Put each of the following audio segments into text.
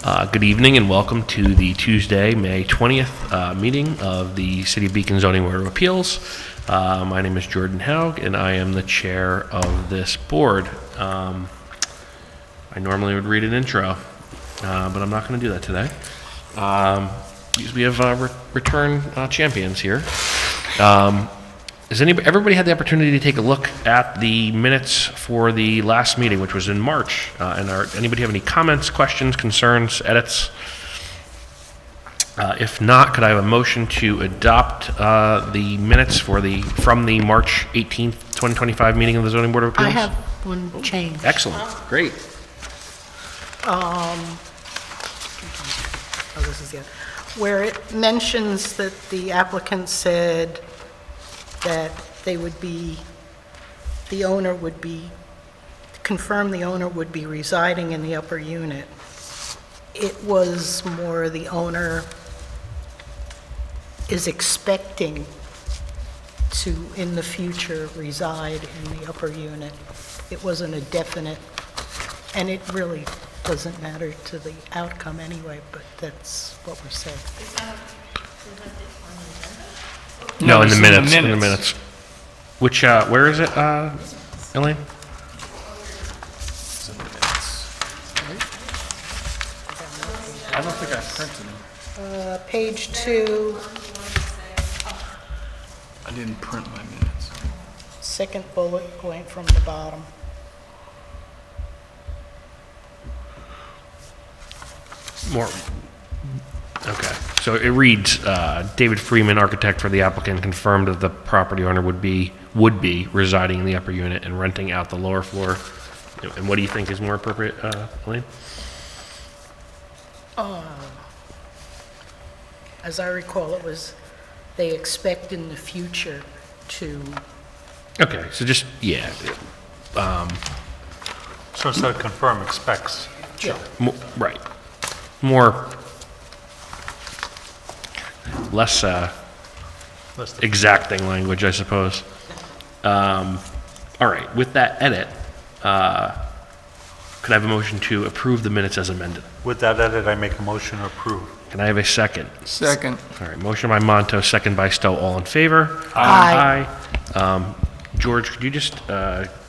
Good evening and welcome to the Tuesday, May 20th meeting of the City of Beacon Zoning Board of Appeals. My name is Jordan Haug and I am the chair of this board. I normally would read an intro, but I'm not going to do that today because we have return champions here. Has everybody had the opportunity to take a look at the minutes for the last meeting, which was in March? Anybody have any comments, questions, concerns, edits? If not, could I have a motion to adopt the minutes from the March 18th, 2025 meeting of the Zoning Board of Appeals? I have one change. Excellent. Great. This is it. Where it mentions that the applicant said that the owner would be residing in the upper unit. It was more the owner is expecting to, in the future, reside in the upper unit. It wasn't a definite, and it really doesn't matter to the outcome anyway, but that's what we're saying. No, in the minutes. In the minutes. Which, where is it, Elaine? I don't think I printed them. Page 2, I didn't print my minutes. second bullet point from the bottom. More. Okay. So it reads, David Freeman, architect for the applicant, confirmed that the property owner would be residing in the upper unit and renting out the lower floor. And what do you think is more appropriate, Elaine? As I recall, it was, they expect in the future to, Okay, so just, yeah. So instead of confirm, expects. yeah, Right. More, less exacting language, I suppose. All right, with that edit, could I have a motion to approve the minutes as amended? With that edit, I make a motion to approve. Can I have a second? Second. All right, motion by Monto, second by Stowe. All in favor? Aye. Aye. George, could you just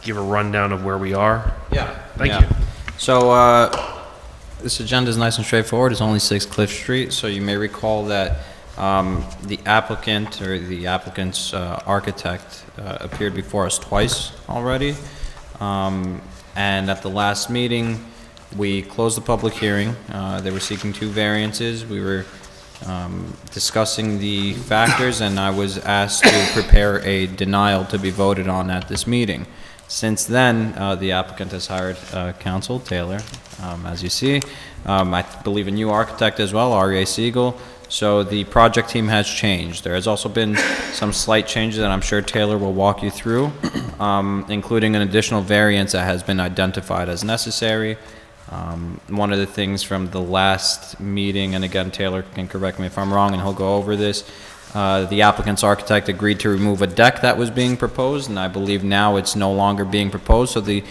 give a rundown of where we are? Yeah. Thank yeah. you. So this agenda is nice and straightforward. It's only 6 Cliff Street. So you may recall that the applicant or the applicant's architect appeared before us twice already. And at the last meeting, we closed the public hearing. They were seeking 2 variances. We were discussing the factors, and I was asked to prepare a denial to be voted on at this meeting. Since then, the applicant has hired counsel, Taylor, as you see. I believe a new architect as well, R.A. Siegel. So the project team has changed. There has also been some slight changes that I'm sure Taylor will walk you through, including an additional variance that has been identified as necessary. One of the things from the last meeting, and again, Taylor can correct me if I'm wrong, and he'll go over this, the applicant's architect agreed to remove a deck that was being proposed, and I believe now it's no longer being proposed. So the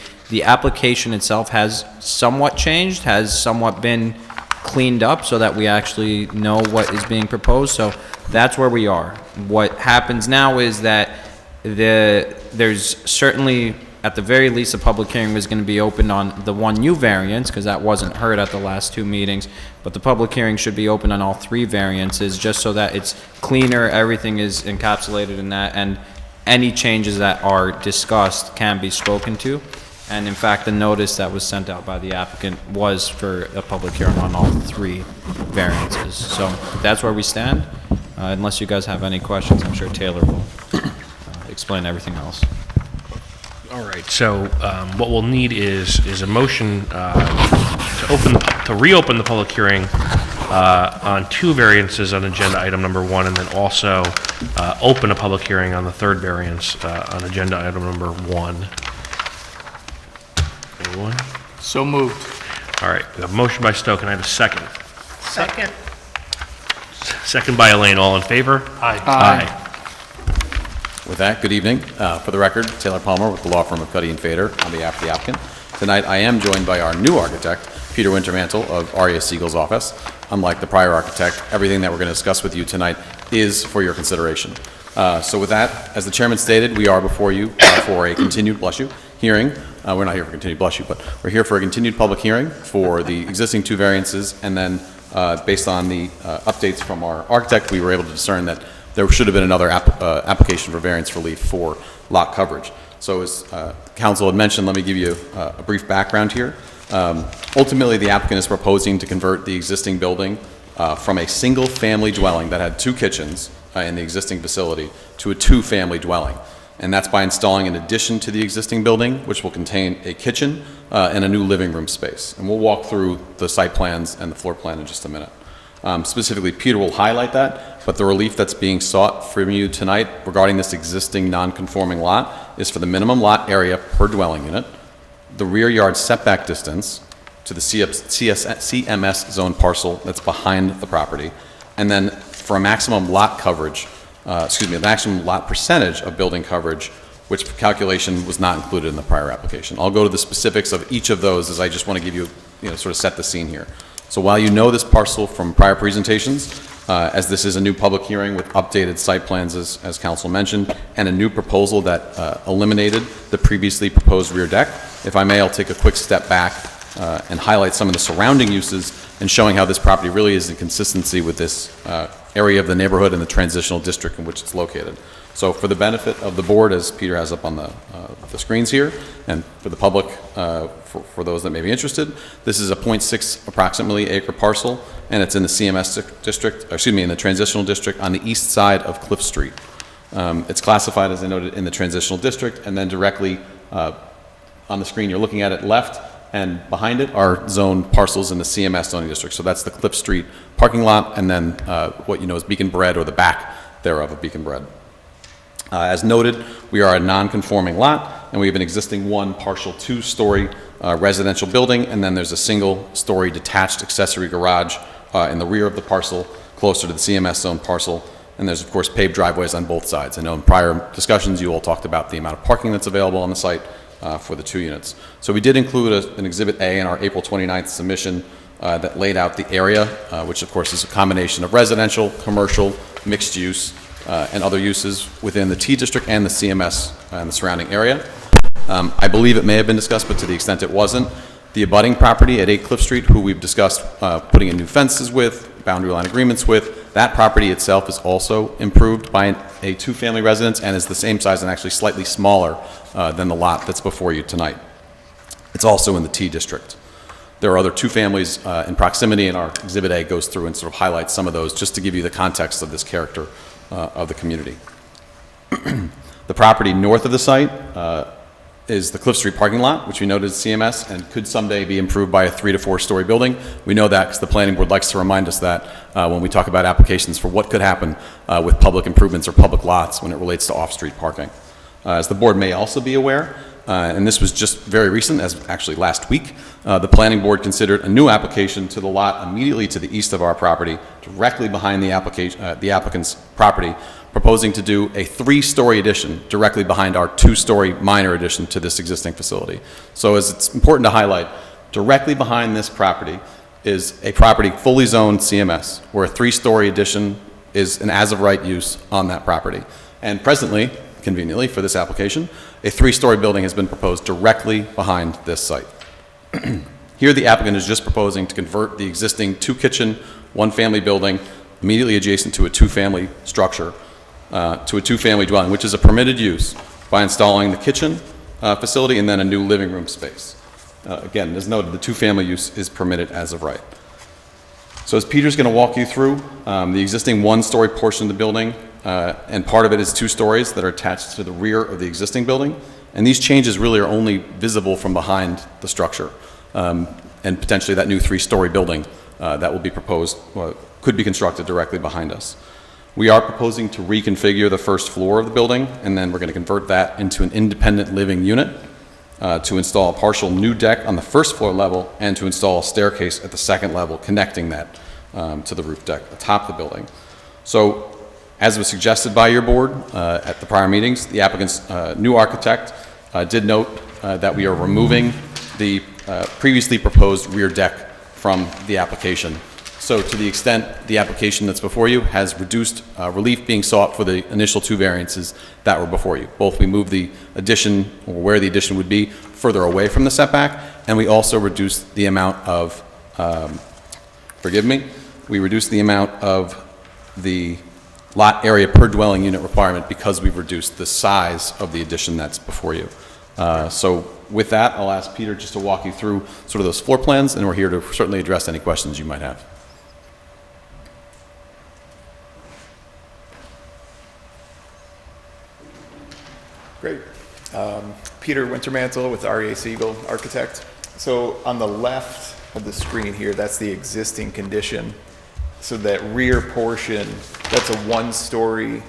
application itself has somewhat changed, has somewhat been cleaned up so that we actually know what is being proposed. So that's where we are. What happens now is that there's certainly, at the very least, a public hearing was going to be opened on the one new variance, because that wasn't heard at the last 2 meetings, but the public hearing should be open on all 3 variances, just so that it's cleaner, everything is encapsulated in that, and any changes that are discussed can be spoken to. And in fact, the notice that was sent out by the applicant was for a public hearing on all 3 variances. So that's where we stand. Unless you guys have any questions, I'm sure Taylor will explain everything else. All right, so what we'll need is a motion to reopen the public hearing on 2 variances on agenda item number 1, and then also open a public hearing on the 3rd variance on agenda item number 1. Anyone? So moved. All right, we have a motion by Stowe. Can I have a second? second, Second by Elaine. All in favor? Aye. Aye. With that, good evening. For the record, Taylor Palmer with the law firm of Cuddy and Fader on behalf of the applicant. Tonight, I am joined by our new architect, Peter Wintermantle of Aria Siegel's office. Unlike the prior architect, everything that we're going to discuss with you tonight is for your consideration. So with that, as the chairman stated, we are before you for a continued, bless you, hearing. We're not here for continued, bless you, but we're here for a continued public hearing for the existing two variances, and then based on the updates from our architect, we were able to discern that there should have been another application for variance relief for lot coverage. So as council had mentioned, let me give you a brief background here. Ultimately, the applicant is proposing to convert the existing building from a single-family dwelling that had 2 kitchens in the existing facility to a 2-family dwelling. And that's by installing an addition to the existing building, which will contain a kitchen and a new living room space. And we'll walk through the site plans and the floor plan in just a minute. Specifically, Peter will highlight that, but the relief that's being sought from you tonight regarding this existing non-conforming lot is for the minimum lot area per dwelling unit, the rear yard setback distance to the CMS zone parcel that's behind the property, and then for a maximum lot coverage, the maximum lot percentage of building coverage, which calculation was not included in the prior application. I'll go to the specifics of each of those as I just want to give you, sort of set the scene here. So while you know this parcel from prior presentations, as this is a new public hearing with updated site plans, as council mentioned, and a new proposal that eliminated the previously proposed rear deck, if I may, I'll take a quick step back and highlight some of the surrounding uses and showing how this property really is in consistency with this area of the neighborhood and the transitional district in which it's located. So for the benefit of the board, as Peter has up on the screens here, and for the public, for those that may be interested, this is a 0.6 approximately acre parcel, and it's in the CMS district, in the transitional district on the east side of Cliff Street. It's classified, as I noted, in the transitional district, and then directly on the screen you're looking at it left, and behind it are zoned parcels in the CMS zoning district. So that's the Cliff Street parking lot, and then what you know as Beacon Bread, or the back thereof of Beacon Bread. As noted, we are a non-conforming lot, and we have an existing one partial 2-story residential building, and then there's a single-story detached accessory garage in the rear of the parcel, closer to the CMS zone parcel, and there's of course paved driveways on both sides. I know in prior discussions you all talked about the amount of parking that's available on the site for the 2 units. So we did include an Exhibit A in our April 29th submission that laid out the area, which of course is a combination of residential, commercial, mixed use, and other uses within the T district and the CMS and the surrounding area. I believe it may have been discussed, but to the extent it wasn't, the abutting property at 8 Cliff Street, who we've discussed putting in new fences with, boundary line agreements with, that property itself is also improved by a 2-family residence and is the same size and actually slightly smaller than the lot that's before you tonight. It's also in the T district. There are other 2 families in proximity, and our Exhibit A goes through and sort of highlights some of those just to give you the context of this character of the community. The property north of the site is the Cliff Street parking lot, which we noted is CMS and could someday be improved by a 3 to 4-story building. We know that because the planning board likes to remind us that when we talk about applications for what could happen with public improvements or public lots when it relates to off-street parking. As the board may also be aware, and this was just very recent, as actually last week, the planning board considered a new application to the lot immediately to the east of our property, directly behind the applicant's property, proposing to do a 3-story addition directly behind our 2-story minor addition to this existing facility. So as it's important to highlight, directly behind this property is a property fully zoned CMS, where a 3-story addition is an as-of-right use on that property. And presently, conveniently for this application, a 3-story building has been proposed directly behind this site. Here the applicant is just proposing to convert the existing 2-kitchen, 1-family building immediately adjacent to a 2-family structure to a 2-family dwelling, which is a permitted use, by installing the kitchen facility and then a new living room space. Again, as noted, the 2-family use is permitted as of right. So as Peter's going to walk you through, the existing 1-story portion of the building, and part of it is 2 stories that are attached to the rear of the existing building, and these changes really are only visible from behind the structure, and potentially that new 3-story building that will be proposed, could be constructed directly behind us. We are proposing to reconfigure the first floor of the building, and then we're going to convert that into an independent living unit to install a partial new deck on the first floor level and to install a staircase at the second level connecting that to the roof deck atop the building. So as was suggested by your board at the prior meetings, the applicant's new architect did note that we are removing the previously proposed rear deck from the application. So to the extent the application that's before you has reduced relief being sought for the initial two variances that were before you. Both we moved the addition, or where the addition would be, further away from the setback, and we also reduced the amount of, we reduced the amount of the lot area per dwelling unit requirement because we've reduced the size of the addition that's before you. So with that, I'll ask Peter just to walk you through sort of those floor plans, and we're here to certainly address any questions you might have. Great. Peter Wintermantle with REA Siegel Architect. So on the left of the screen here, that's the existing condition. So that rear portion, that's a one-story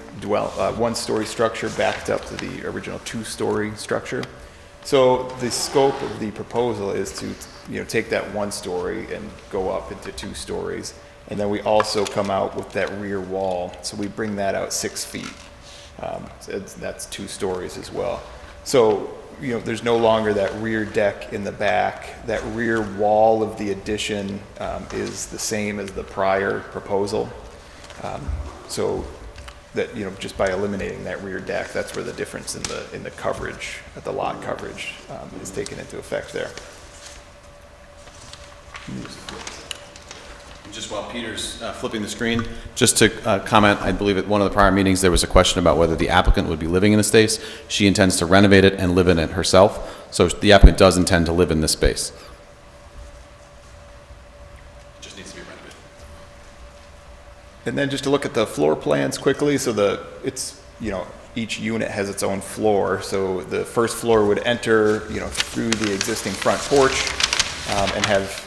structure backed up to the original two-story structure. So the scope of the proposal is to, take that one story and go up into 2 stories. And then we also come out with that rear wall. So we bring that out 6 feet. So that's 2 stories as well. So, there's no longer that rear deck in the back. That rear wall of the addition is the same as the prior proposal. So that, just by eliminating that rear deck, that's where the difference in the coverage, the lot coverage, is taken into effect there. Just while Peter's flipping the screen, just to comment, I believe at one of the prior meetings there was a question about whether the applicant would be living in the space. She intends to renovate it and live in it herself, so the applicant does intend to live in this space. It just needs to be renovated. And then just to look at the floor plans quickly, so each unit has its own floor. So the first floor would enter, through the existing front porch, and have,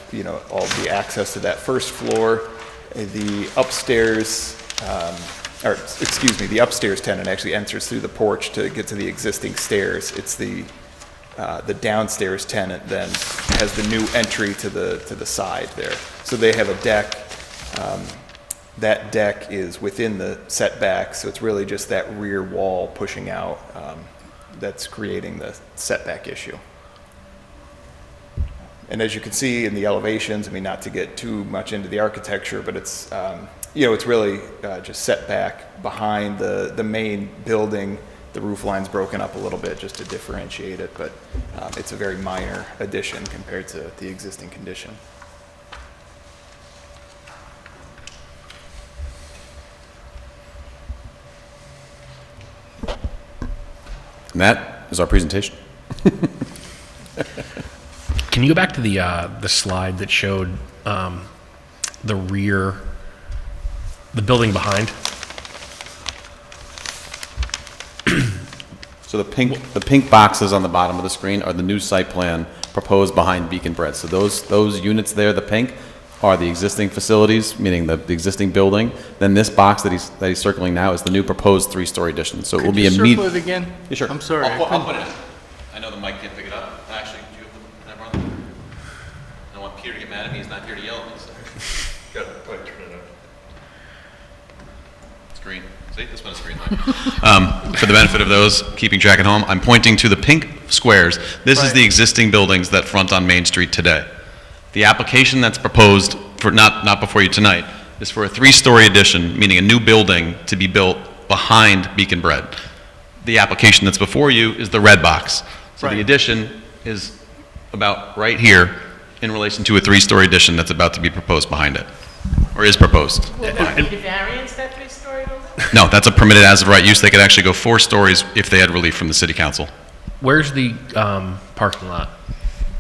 all the access to that first floor. The upstairs, the upstairs tenant actually enters through the porch to get to the existing stairs. It's the downstairs tenant then has the new entry to the side there. So they have a deck. That deck is within the setback, so it's really just that rear wall pushing out that's creating the setback issue. And as you can see in the elevations, not to get too much into the architecture, but it's, it's really just set back behind the main building. The roof line's broken up a little bit just to differentiate it, but it's a very minor addition compared to the existing condition. And that is our presentation. Can you go back to the slide that showed the building behind? So the pink boxes on the bottom of the screen are the new site plan proposed behind Beacon Bread. So those units there, the pink, are the existing facilities, meaning the existing building. Then this box that he's circling now is the new proposed 3-story addition. So it will be Could you circle immediate. it again? Yeah, sure. I'm sorry. I'll put it in. I know the mic can't pick it up. Actually, do you have the camera on? I don't want Peter to get mad at me. He's not here to yell at me. So. Good. Go ahead, turn it up. Screen. See, this one is screen line. For the benefit of those keeping track at home, I'm pointing to the pink squares. This is the existing buildings that front on Main Street today. The application that's proposed, for not before you tonight, is for a 3-story addition, meaning a new building to be built behind Beacon Bread. The application that's before you is the red box. So the addition is about right here in relation to a 3-story addition that's about to be proposed behind it, or is proposed. Will that need a variance, that 3-story building? No, that's a permitted as of right use. They could actually go 4 stories if they had relief from the city council. Where's the parking lot?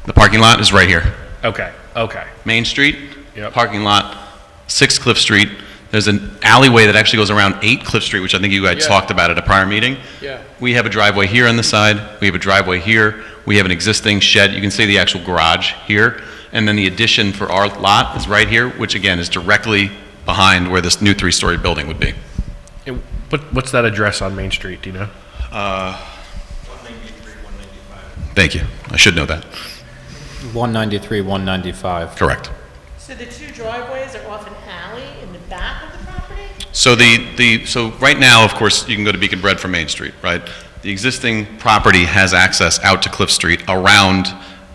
The parking lot is right here. Okay. Main Street, Yep. parking lot, 6 Cliff Street. There's an alleyway that actually goes around 8 Cliff Street, which I think you guys talked about at a prior meeting. Yeah. We have a driveway here on the side. We have a driveway here. We have an existing shed. You can see the actual garage here. And then the addition for our lot is right here, which again is directly behind where this new 3-story building would be. And what's that address on Main Street, do you know? 193, 195. Thank you. I should know that. 193, 195. Correct. So the 2 driveways are off an alley in the back of the property? So so right now, of course, you can go to Beacon Bread from Main Street, right? The existing property has access out to Cliff Street around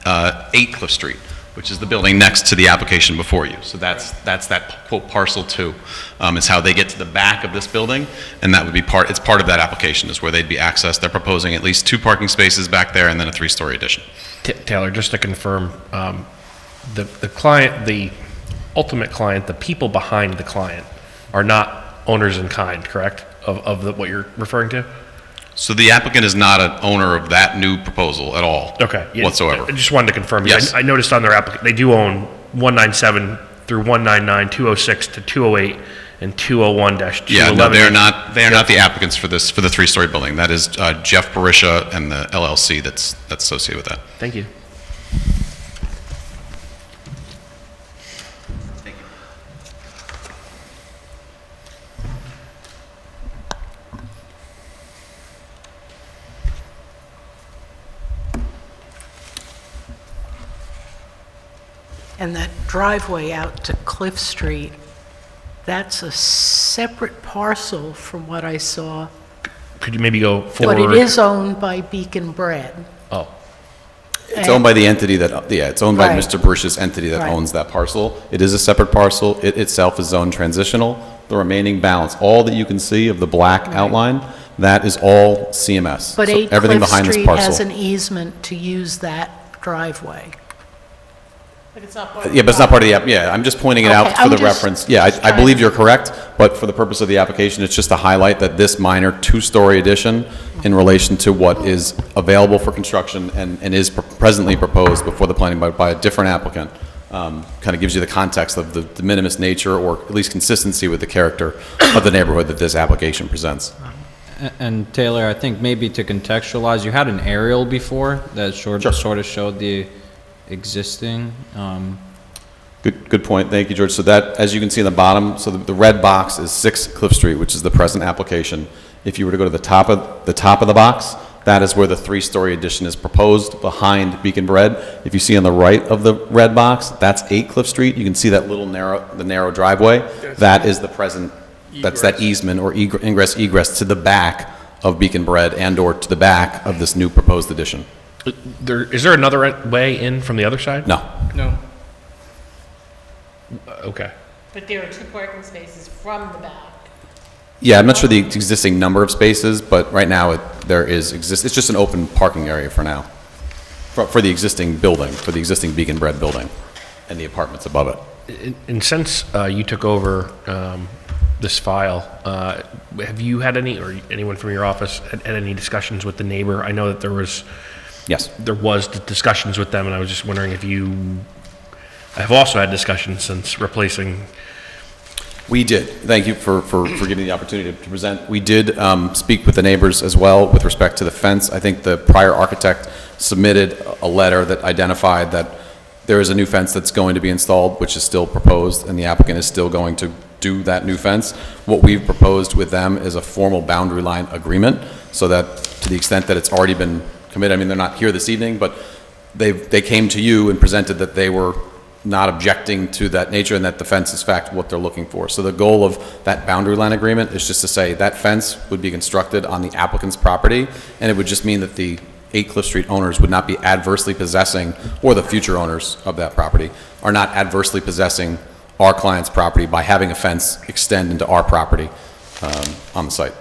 8 Cliff Street. which is the building next to the application before you. So that's that quote parcel 2, is how they get to the back of this building, and that would be it's part of that application is where they'd be accessed. They're proposing at least 2 parking spaces back there and then a 3-story addition. Taylor, just to confirm, the client, the ultimate client, the people behind the client are not owners in kind, correct, of what you're referring to? So the applicant is not an owner of that new proposal at all. Okay. Yeah, whatsoever. I just wanted to confirm. Yes. I noticed on their they do own 197 through 199, 206 to 208, and 201-211. Yeah, no, they are not the applicants for the 3-story building. That is Jeff Barisha and the LLC that's associated with that. Thank you. And that driveway out to Cliff Street, that's a separate parcel from what I saw. Could you maybe go forward? But it is owned by Beacon Bread. Oh, It's owned by the entity that, it's owned by Right. Mr. Barisha's entity that Right. owns that parcel. It is a separate parcel. It itself is zone transitional. The remaining balance, all that you can see of the black outline, that is all CMS. But So 8 everything Cliff behind this Street has parcel. an easement to use that driveway. But it's not part of Yeah, but it's not part of the app, yeah, I'm just pointing it out Okay, for I'm the just reference. Yeah, I trying believe to- you're correct, but for the purpose of the application, it's just to highlight that this minor 2-story addition in relation to what is available for construction and is presently proposed before the planning by a different applicant, kind of gives you the context of the de minimis nature, or at least consistency with the character of the neighborhood that this application presents. And Taylor, I think maybe to contextualize, you had an aerial before that sort of showed the existing. Good point. Thank you, George. So that, as you can see in the bottom, so the red box is 6 Cliff Street, which is the present application. If you were to go to the top of the box, that is where the 3-story addition is proposed behind Beacon Bread. If you see on the right of the red box, that's 8 Cliff Street. You can see that little narrow driveway. That is the present, that's that easement or ingress egress to the back of Beacon Bread and/or to the back of this new proposed addition. is there another way in from the other side? No. No. Okay. But there are 2 parking spaces from the back. Yeah, I'm not sure the existing number of spaces, but right now it's just an open parking area for now. For the existing building, for the existing Beacon Bread building and the apartments above it. And since you took over this file, have you had any, or anyone from your office, had any discussions with the neighbor? I know that there was discussions with them, and I was just wondering if you have also had discussions since replacing. We did. Thank you for giving the opportunity to present. We did speak with the neighbors as well with respect to the fence. I think the prior architect submitted a letter that identified that there is a new fence that's going to be installed, which is still proposed, and the applicant is still going to do that new fence. What we've proposed with them is a formal boundary line agreement, so that to the extent that it's already been committed, I mean, they're not here this evening, but they came to you and presented that they were not objecting to that nature and that the fence is in fact what they're looking for. So the goal of that boundary line agreement is just to say that fence would be constructed on the applicant's property, and it would just mean that the 8 Cliff Street owners would not be adversely possessing, or the future owners of that property are not adversely possessing our client's property by having a fence extend into our property on the site,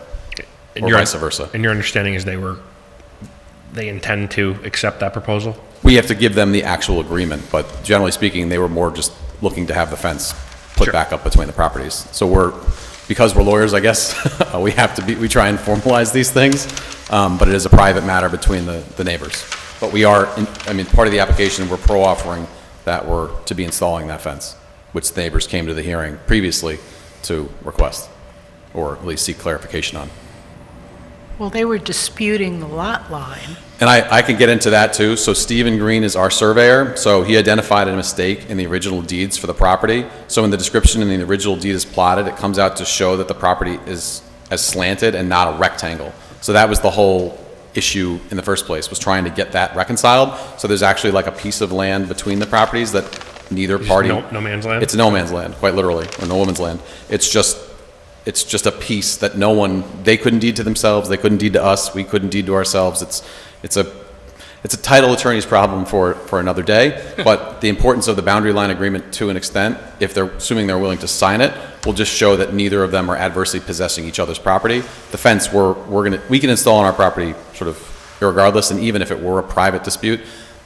or vice versa. And your understanding is they intend to accept that proposal? We have to give them the actual agreement, but generally speaking, they were more just looking to have the fence put back up between the properties. So because we're lawyers, I guess, we try and formalize these things, but it is a private matter between the neighbors. But part of the application, we're pro-offering that we're to be installing that fence, which the neighbors came to the hearing previously to request, or at least seek clarification on. Well, they were disputing the lot line. And I can get into that too. So Stephen Green is our surveyor, so he identified a mistake in the original deeds for the property. So in the description in the original deed is plotted, it comes out to show that the property is as slanted and not a rectangle. So that was the whole issue in the first place, was trying to get that reconciled. So there's actually like a piece of land between the properties that neither party... No man's land? It's no man's land, quite literally, or no woman's land. It's just a piece that they couldn't deed to themselves, they couldn't deed to us, we couldn't deed to ourselves. it's a title attorney's problem for another day, but the importance of the boundary line agreement to an extent, if they're, assuming they're willing to sign it, will just show that neither of them are adversely possessing each other's property. The fence, we can install on our property sort of irregardless, and even if it were a private dispute,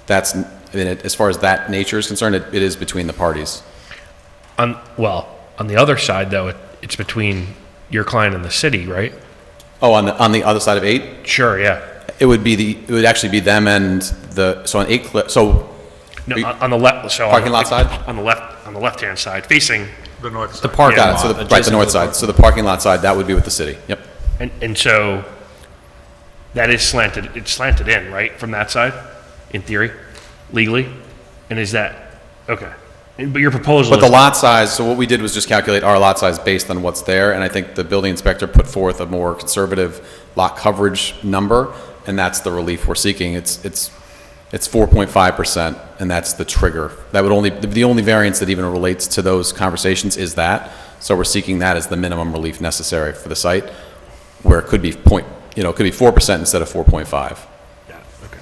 that's, I mean, as far as that nature is concerned, it is between the parties. On the other side, though, it's between your client and the city, right? Oh, on the other side of 8? Sure, yeah. It would actually be them and so on 8 Cliff, so No, Are you- on the left, so. Parking lot side? On the left-hand side, facing, The north the side. park, Yeah. got it, so the Adjacent to north the side, park. so the parking lot side, that would be with the city, yep. and so that is slanted, it's slanted in, right, from that side, in theory, legally? And is that, okay. But your proposal But the is, lot size, so what we did was just calculate our lot size based on what's there, and I think the building inspector put forth a more conservative lot coverage number, and that's the relief we're seeking. It's 4.5%, and that's the trigger. That would only, the only variance that even relates to those conversations is that, so we're seeking that as the minimum relief necessary for the site, where it could be it could be 4% instead of 4.5, yeah, okay.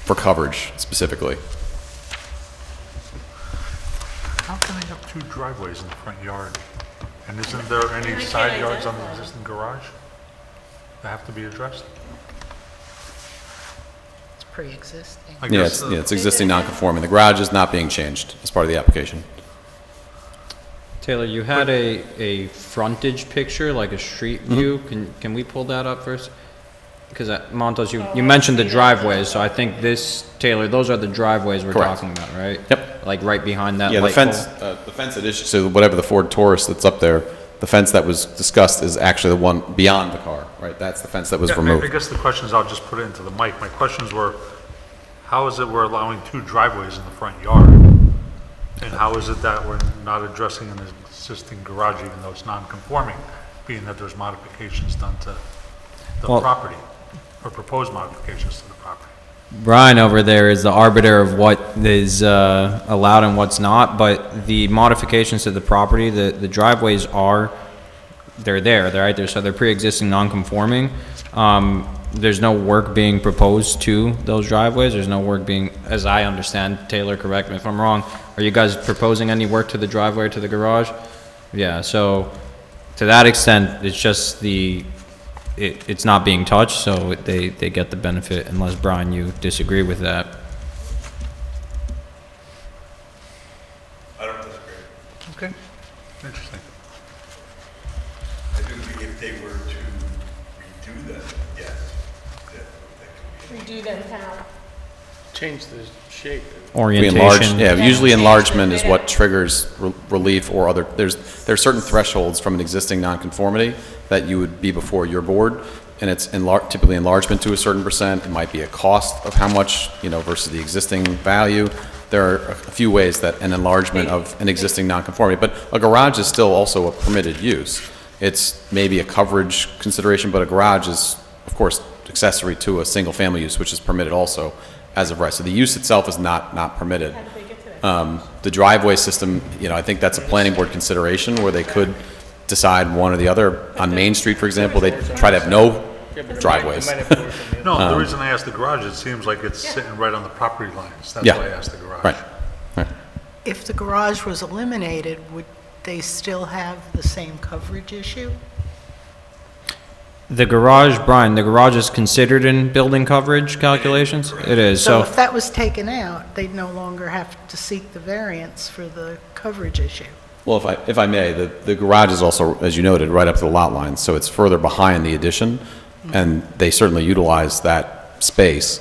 for coverage specifically. How can they have 2 driveways in the front yard? And isn't there any side yards on the existing garage that have to be addressed? It's pre-existing. I Yeah, guess, it's existing non-conforming. The garage is not being changed as part of the application. Taylor, you had a frontage picture, like a street view. Can we pull that up first? Because Montos, you mentioned the driveways, so I think Taylor, those are the driveways we're Correct. talking about, right? Yep. Like right behind that Yeah, the light fence, pole? the fence that is, so whatever the Ford Taurus that's up there, the fence that was discussed is actually the one beyond the car, right? That's the fence that was Yeah, I removed. guess the questions, I'll just put it into the mic. My questions were, how is it we're allowing 2 driveways in the front yard? And how is it that we're not addressing an existing garage even though it's non-conforming, being that there's modifications done to the Well- property, or proposed modifications to the property? Brian over there is the arbiter of what is allowed and what's not, but the modifications to the property, the driveways they're there, right there, so they're pre-existing non-conforming. There's no work being proposed to those driveways, there's no work being, as I understand, Taylor, correct me if I'm wrong, are you guys proposing any work to the driveway or to the garage? Yeah, so to that extent, it's just it's not being touched, so they get the benefit, unless, Brian, you disagree with that. I don't disagree. Okay, interesting. I do think if they were to redo them, yes, that could be. Redo them how? Change the shape. We enlarge, Orientation. yeah, usually enlargement is what triggers relief or other, there's certain thresholds from an existing nonconformity that you would be before your board, and it's typically enlargement to a certain percent. It might be a cost of how much, versus the existing value. There are a few ways that an enlargement of an existing nonconformity, but a garage is still also a permitted use. It's maybe a coverage consideration, but a garage is, of course, accessory to a single-family use, which is permitted also as of right. So the use itself is not permitted. How did they get to that? The driveway system, I think that's a planning board consideration where they could decide one or the other. On Main Street, for example, they try to have no driveways. No, the reason I asked the garage, it seems like it's sitting right on the property lines. That's Yeah. why I asked the garage. Right. If the garage was eliminated, would they still have the same coverage issue? The garage, Brian, the garage is considered in building coverage calculations? It is, So so, if that was taken out, they'd no longer have to seek the variance for the coverage issue. Well, if I may, the garage is also, as you noted, right up to the lot line, so it's further behind the addition, and they certainly utilize that space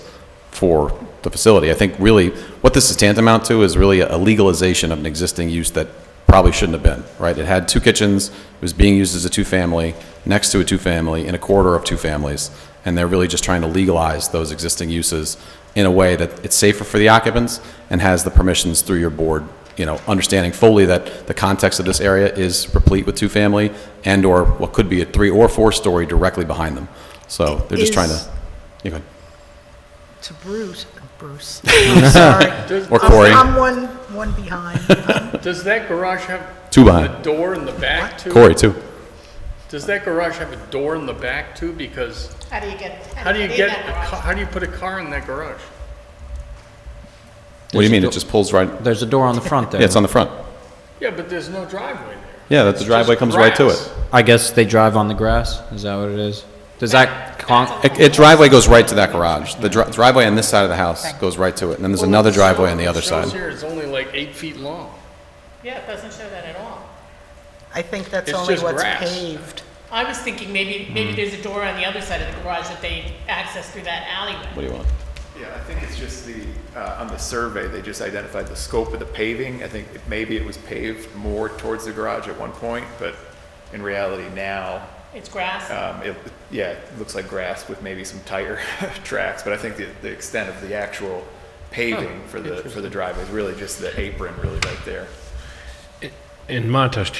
for the facility. I think really, what this is tantamount to is really a legalization of an existing use that probably shouldn't have been, right? It had 2 kitchens, it was being used as a 2-family, next to a 2-family, in a corridor of 2 families, and they're really just trying to legalize those existing uses in a way that it's safer for the occupants and has the permissions through your board, understanding fully that the context of this area is replete with 2-family and/or what could be a 3 or 4-story directly behind them. So they're just trying to, you go To Bruce, I'm sorry. Or Corey. I'm one behind. Does that garage have 2 a behind. door in the back too? Corey, too. Does that garage have a door in the back too? Because How do you get? how do you put a car in that garage? What do you mean? It just pulls right, There's a door on the front there. yeah, it's on the front. Yeah, but there's no driveway there. Yeah, that the driveway comes right to grass. it. I guess they drive on the grass? Is that what it is? Does that Driveway goes right to that garage. The driveway on this side of the house goes right to it, and then there's another driveway on the other It shows side. here it's only like 8 feet long. Yeah, it doesn't show that at all. I think that's It's only just what's grass. paved. I was thinking maybe there's a door on the other side of the garage that they access through that alleyway. What do you want? Yeah, I think it's just on the survey, they just identified the scope of the paving. I think maybe it was paved more towards the garage at one point, but in reality now, It's grass. it looks like grass with maybe some tire tracks, but I think the extent of the actual paving for the driveway is really just the apron really right there. And Montos,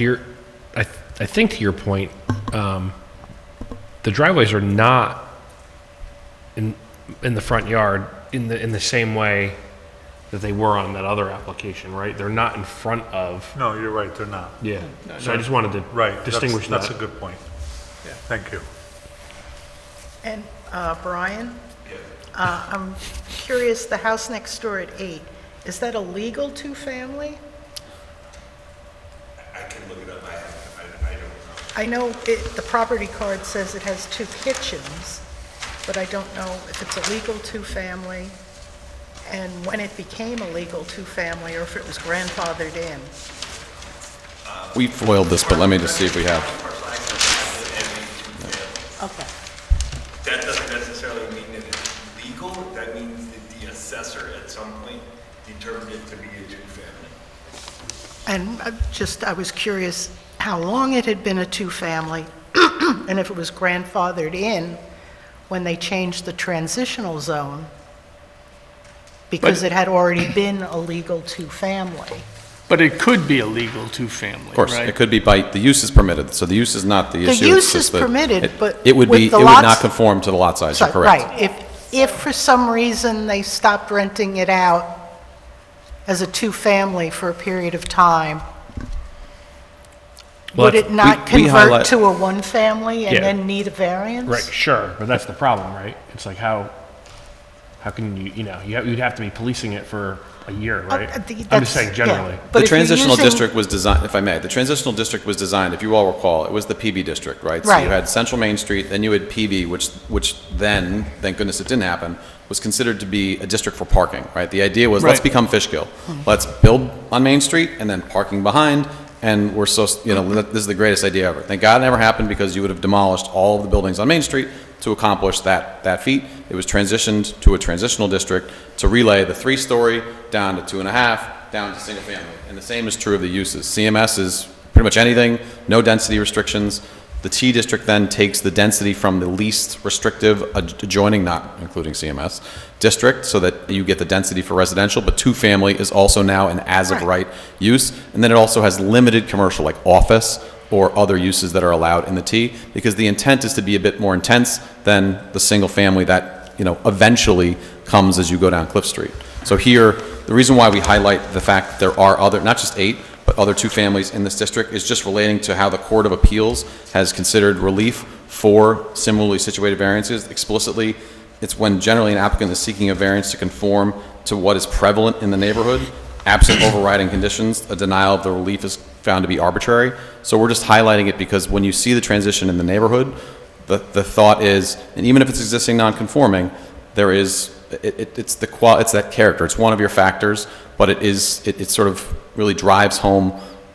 I think to your point, the driveways are not in the front yard in the same way that they were on that other application, right? They're not in front of. No, you're right, they're not. Yeah. So I just wanted to Right. distinguish that. That's a good point. Yeah, thank you. And Brian? I'm curious, the house next door at 8, is that a legal two-family? I can look it up, I don't know. I know the property card says it has 2 kitchens, but I don't know if it's a legal two-family and when it became a legal two-family or if it was grandfathered in. We foiled this, but let me just see if we have. Okay. That doesn't necessarily mean that it's legal, that means that the assessor at some point determined it to be a two-family. And I was curious how long it had been a two-family and if it was grandfathered in when they changed the transitional zone because it had already been a legal two-family. But it could be a legal two-family, Of course, right? it could be the use is permitted, so the use is not the The issue. use it's just is permitted, it- but It would with be, the it would not lots- conform to the lot size, So- you're correct. Right. If for some reason they stopped renting it out as a two-family for a period of time, Well, would that's- it not we highlight- convert to a one-family and Yeah. then need a variance? Right, sure, but that's the problem, right? It's like how can you'd have to be policing it for a year, right? I'm that's- just saying yeah. generally. But The if you're transitional using- district was designed, if I may, the transitional district was designed, if you all recall, it was the PB district, right? So you Right. had Central Main Street, then you had PB, which then, thank goodness it didn't happen, was considered to be a district for parking, right? The idea was, let's Right. become Fishkill. Let's build on Main Street and then parking behind, and we're so, this is the greatest idea ever. Thank God it never happened because you would have demolished all of the buildings on Main Street to accomplish that feat. It was transitioned to a transitional district to relay the 3-story down to 2.5, down to single family. And the same is true of the uses. CMS is pretty much anything, no density restrictions. The T district then takes the density from the least restrictive adjoining, not including CMS, district, so that you get the density for residential, but two-family is also now an as-of-right use. And then it also has limited commercial, like office or other uses that are allowed in the T, because the intent is to be a bit more intense than the single-family that, eventually comes as you go down Cliff Street. So here, the reason why we highlight the fact that there are other, not just 8, but other two families in this district is just relating to how the Court of Appeals has considered relief for similarly situated variances. Explicitly, it's when generally an applicant is seeking a variance to conform to what is prevalent in the neighborhood. Absent overriding conditions, a denial of the relief is found to be arbitrary. So we're just highlighting it because when you see the transition in the neighborhood, the thought is, and even if it's existing non-conforming, there is, it's that character. It's one of your factors, but it sort of really drives home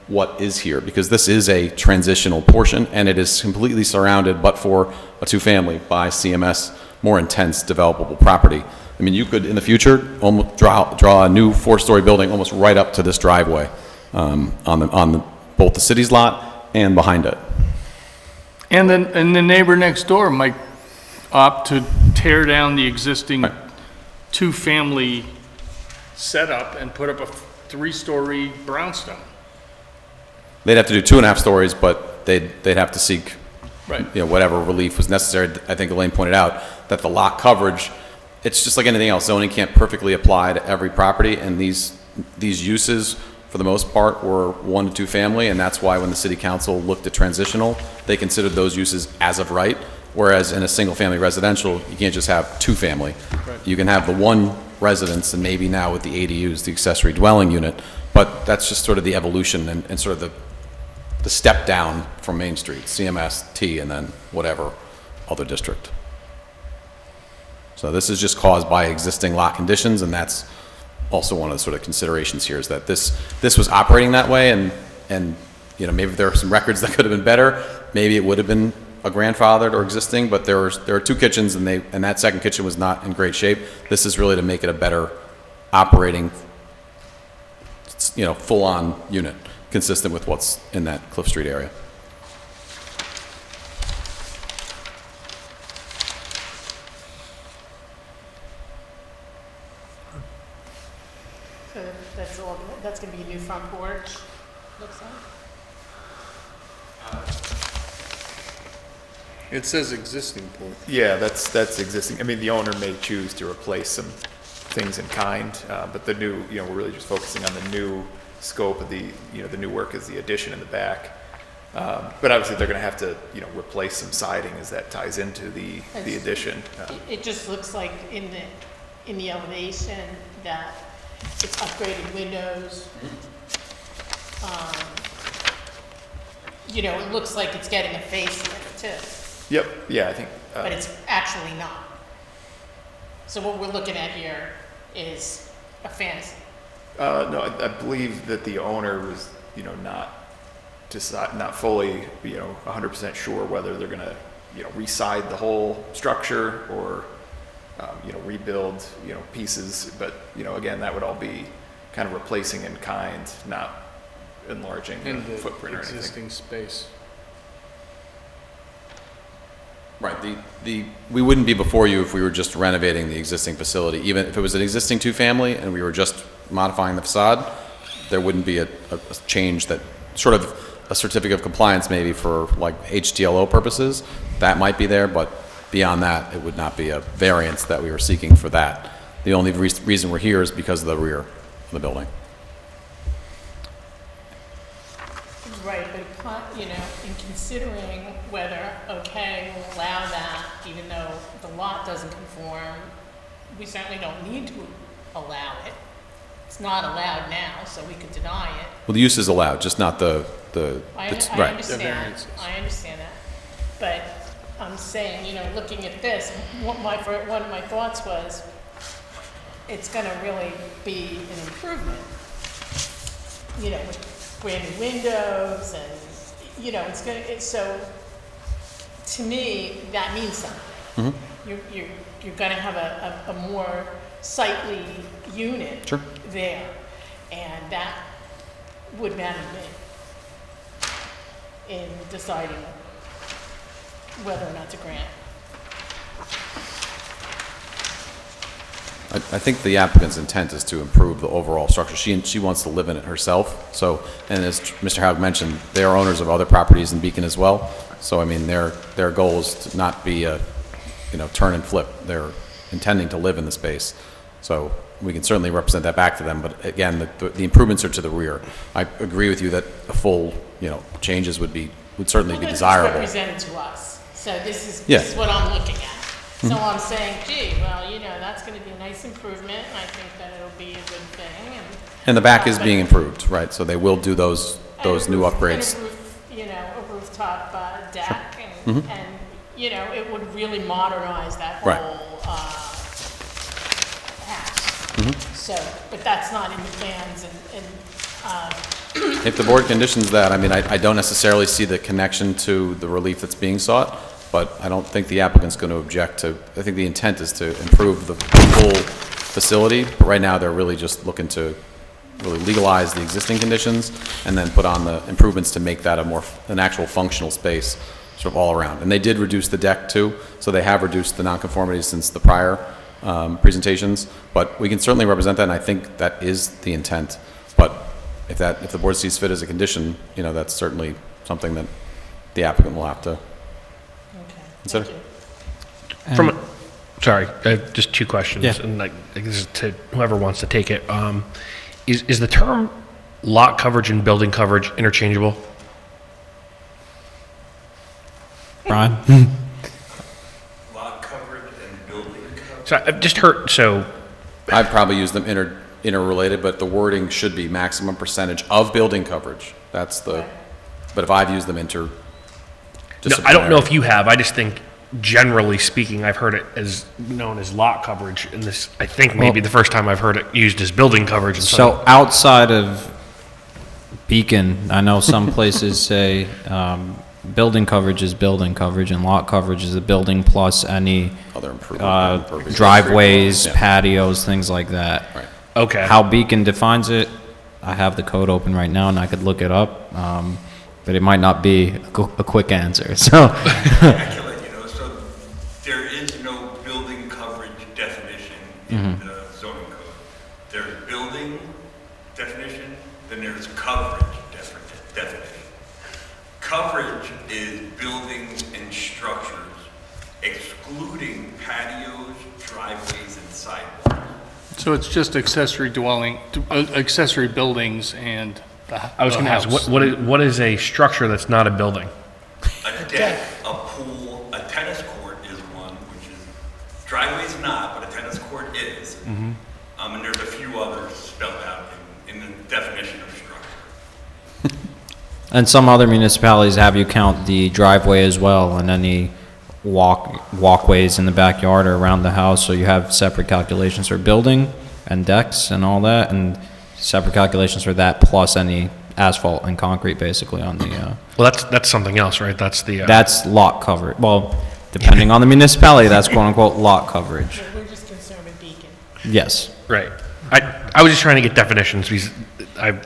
what is here, because this is a transitional portion, and it is completely surrounded, but for a two-family, by CMS, more intense developable property. I mean, you could, in the future, almost draw a new 4-story building almost right up to this driveway on both the city's lot and behind it. And the neighbor next door might opt to tear down the existing two-family setup and put up a 3-story brownstone. They'd have to do 2.5 stories, but they'd have to seek, Right. whatever relief was necessary. I think Elaine pointed out that the lot coverage, it's just like anything else. Zoning can't perfectly apply to every property, and these uses, for the most part, were 1 to 2 family, and that's why when the city council looked at transitional, they considered those uses as of right, Whereas in a single-family residential, you can't just have two-family. You can have the one residence, and maybe now with the ADUs, the accessory dwelling unit, but that's just sort of the evolution and sort of the step down from Main Street, CMS, T, and then whatever other district. So this is just caused by existing lot conditions, and that's also one of the sort of considerations here, is that this was operating that way, and you know, maybe there are some records that could have been better. Maybe it would have been a grandfathered or existing, but there are two kitchens, and that second kitchen was not in great shape. This is really to make it a better operating, you know, full-on unit, consistent with what's in that Cliff Street area. So that's gonna be a new front porch, looks like. It says existing porch. Yeah, that's existing. I mean, the owner may choose to replace some things in kind, but the new, you know, we're really just focusing on the new scope of the, you know, the new work is the addition in the back. But obviously, they're going to have to, you know, replace some siding as that ties into the addition. It just looks like in the elevation that it's upgraded windows. You know, it looks like it's getting a facelift too, Yep, yeah, I think, but it's actually not. So what we're looking at here is a fantasy. no, I believe that the owner was, you know, not fully, you know, 100% sure whether they're going to, you know, reside the whole structure or, you know, rebuild, you know, pieces. But, you know, again, that would all be kind of replacing in kind, not enlarging In the the footprint or anything. existing space. Right, we wouldn't be before you if we were just renovating the existing facility. Even if it was an existing two-family and we were just modifying the facade, there wouldn't be a change that, sort of a certificate of compliance maybe for like HDLO purposes, that might be there, but beyond that, it would not be a variance that we were seeking for that. The only reason we're here is because of the rear of the building. Right, but, you know, in considering whether, okay, we'll allow that, even though the lot doesn't conform, we certainly don't need to allow it. It's not allowed now, so we could deny it. Well, the use is allowed, just not the I right. understand, variances. I understand that. But I'm saying, you know, looking at this, one of my thoughts was, it's gonna really be an improvement. You know, with brand new windows and, you know, so, to me, that means something. You're gonna have a more sightly unit Sure. there, and that would matter to me in deciding whether or not to grant. I think the applicant's intent is to improve the overall structure. She wants to live in it herself. So, and as Mr. Haug mentioned, they are owners of other properties in Beacon as well. So, I mean, their goal is to not be a, you know, turn and flip. They're intending to live in the space. So we can certainly represent that back to them. But again, the improvements are to the rear. I agree with you that a full, you know, changes would certainly be Well, desirable. this is represented to us, so this Yeah. is what I'm looking at. So I'm saying, gee, well, you know, that's gonna be a nice improvement, and I think that it'll be a good thing, And the back is being improved, right? So they will do those new upgrades. And a roof, you know, a rooftop deck, and, you know, it would really modernize that Right. whole, house. So, but that's not in the plans, and, If the board conditions that, I mean, I don't necessarily see the connection to the relief that's being sought, but I don't think the applicant's going to object to, I think the intent is to improve the full facility. But right now, they're really just looking to really legalize the existing conditions and then put on the improvements to make that an actual functional space, sort of all around. And they did reduce the deck too, so they have reduced the nonconformities since the prior presentations. But we can certainly represent that, and I think that is the intent. But if the board sees fit as a condition, you know, that's certainly something that the applicant will have to consider. Sorry, just two questions, Yeah. and like this is to whoever wants to take it. Is the term lot coverage and building coverage interchangeable? Brian? So I've just heard, so, I've probably used them interrelated, but the wording should be maximum percentage of building coverage. That's the, but if I've used them no, I don't know if you have, I just think generally speaking, I've heard it as known as lot coverage, and this, I think maybe the first time I've heard it used as building coverage. And So outside of Beacon, I know some places say building coverage is building coverage, and lot coverage is a building plus any other improvement. driveways, Yeah. patios, things like that. Right. Okay. How Beacon defines it, I have the code open right now, and I could look it up, but it might not be a quick answer, so. I can let you know, so there is no building coverage definition in the zoning code. There's building definition, then there's coverage definition. Coverage is buildings and structures, excluding patios, driveways, and sidewalks. So it's just accessory accessory buildings and the house. I was going to ask, what is a structure that's not a building? A deck, a pool, a tennis court is one, which is, driveway's not, but a tennis court is. And there's a few others spelled out in the definition of structure. And some other municipalities have you count the driveway as well, and any walkways in the backyard or around the house, so you have separate calculations for building and decks and all that, and separate calculations for that, plus any asphalt and concrete basically on the, Well, that's something else, right? That's the, that's lot coverage. Well, depending on the municipality, that's quote-unquote lot coverage. We're just concerned with Beacon. Yes. right. I was just trying to get definitions because I've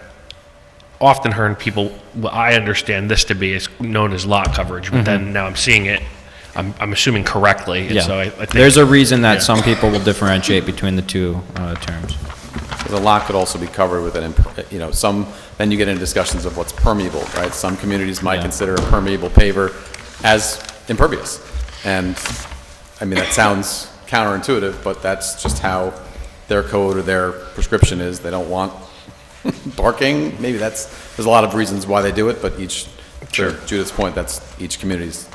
often heard people, well, I understand this to be is known as lot coverage, but then now I'm seeing it, I'm assuming correctly. And Yeah. so I think There's a reason that some people will differentiate between the two terms. The lot could also be covered with then you get into discussions of what's permeable, right? Some communities might Yeah. consider a permeable paver as impervious. And, I mean, that sounds counterintuitive, but that's just how their code or their prescription is. They don't want parking. Maybe there's a lot of reasons why they do it, but to Judith's point, that's each community's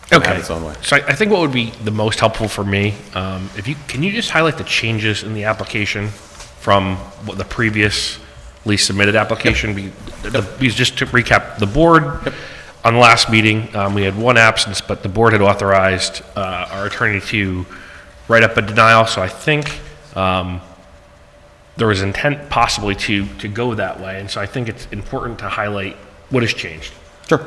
gonna have Okay. its own way. So I think what would be the most helpful for me, can you just highlight the changes in the application from what the previously submitted application? Because just to recap, the board, on the last meeting, we had one absence, but the board had authorized our attorney to write up a denial, so I think there was intent possibly to go that way, and so I think it's important to highlight what has changed. Sure.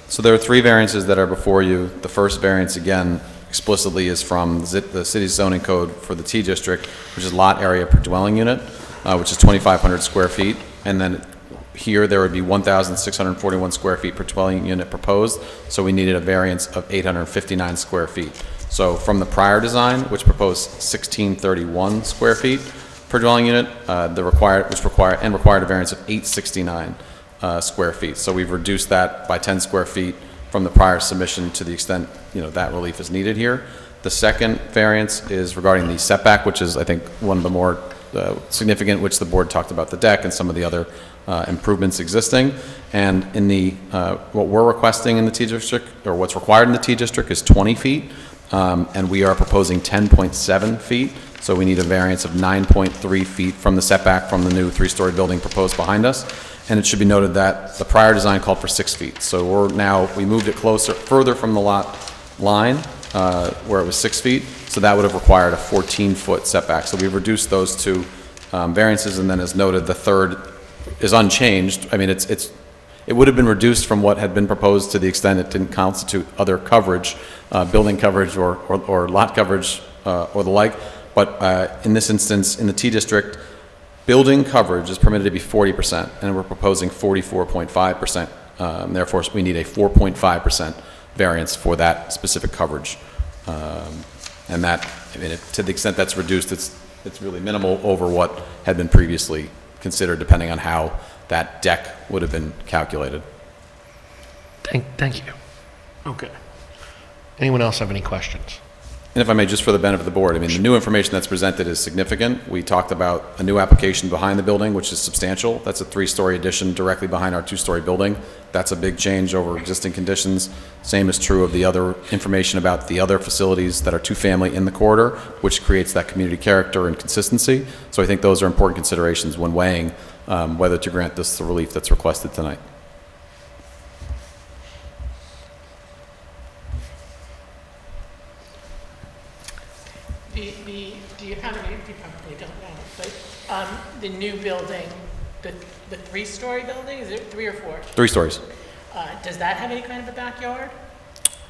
So there are three variances that are before you. The first variance, again, explicitly is from the city's zoning code for the T district, which is lot area per dwelling unit, which is 2,500 square feet. And then here, there would be 1,641 square feet per dwelling unit proposed, so we needed a variance of 859 square feet. So from the prior design, which proposed 1,631 square feet per dwelling unit, required a variance of 869 square feet. So we've reduced that by 10 square feet from the prior submission to the extent, that relief is needed here. The second variance is regarding the setback, which is, I think, one of the more significant, which the board talked about the deck and some of the other improvements existing. And in what we're requesting in the T district, or what's required in the T district, is 20 feet, and we are proposing 10.7 feet. So we need a variance of 9.3 feet from the setback from the new three-story building proposed behind us. And it should be noted that the prior design called for 6 feet. So we moved it further from the lot line, where it was 6 feet. So that would have required a 14-foot setback. So we've reduced those two variances, and then as noted, the third is unchanged. I mean, it would have been reduced from what had been proposed to the extent it didn't constitute other coverage, building coverage or lot coverage or the like. But in this instance, in the T district, building coverage is permitted to be 40%, and we're proposing 44.5%. Therefore, we need a 4.5% variance for that specific coverage. And that, to the extent that's reduced, it's really minimal over what had been previously considered, depending on how that deck would have been calculated. Thank you. Okay. Anyone else have any questions? And if I may, just for the benefit of the board, I mean, the new information that's presented is significant. We talked about a new application behind the building, which is substantial. That's a 3-story addition directly behind our 2-story building. That's a big change over existing conditions. Same is true of the other information about the other facilities that are 2-family in the corridor, which creates that community character and consistency. So I think those are important considerations when weighing whether to grant this the relief that's requested tonight. Do you have any, you probably don't know, but the new building, the 3-story building, is it 3 or 4? 3 stories. Does that have any kind of a backyard?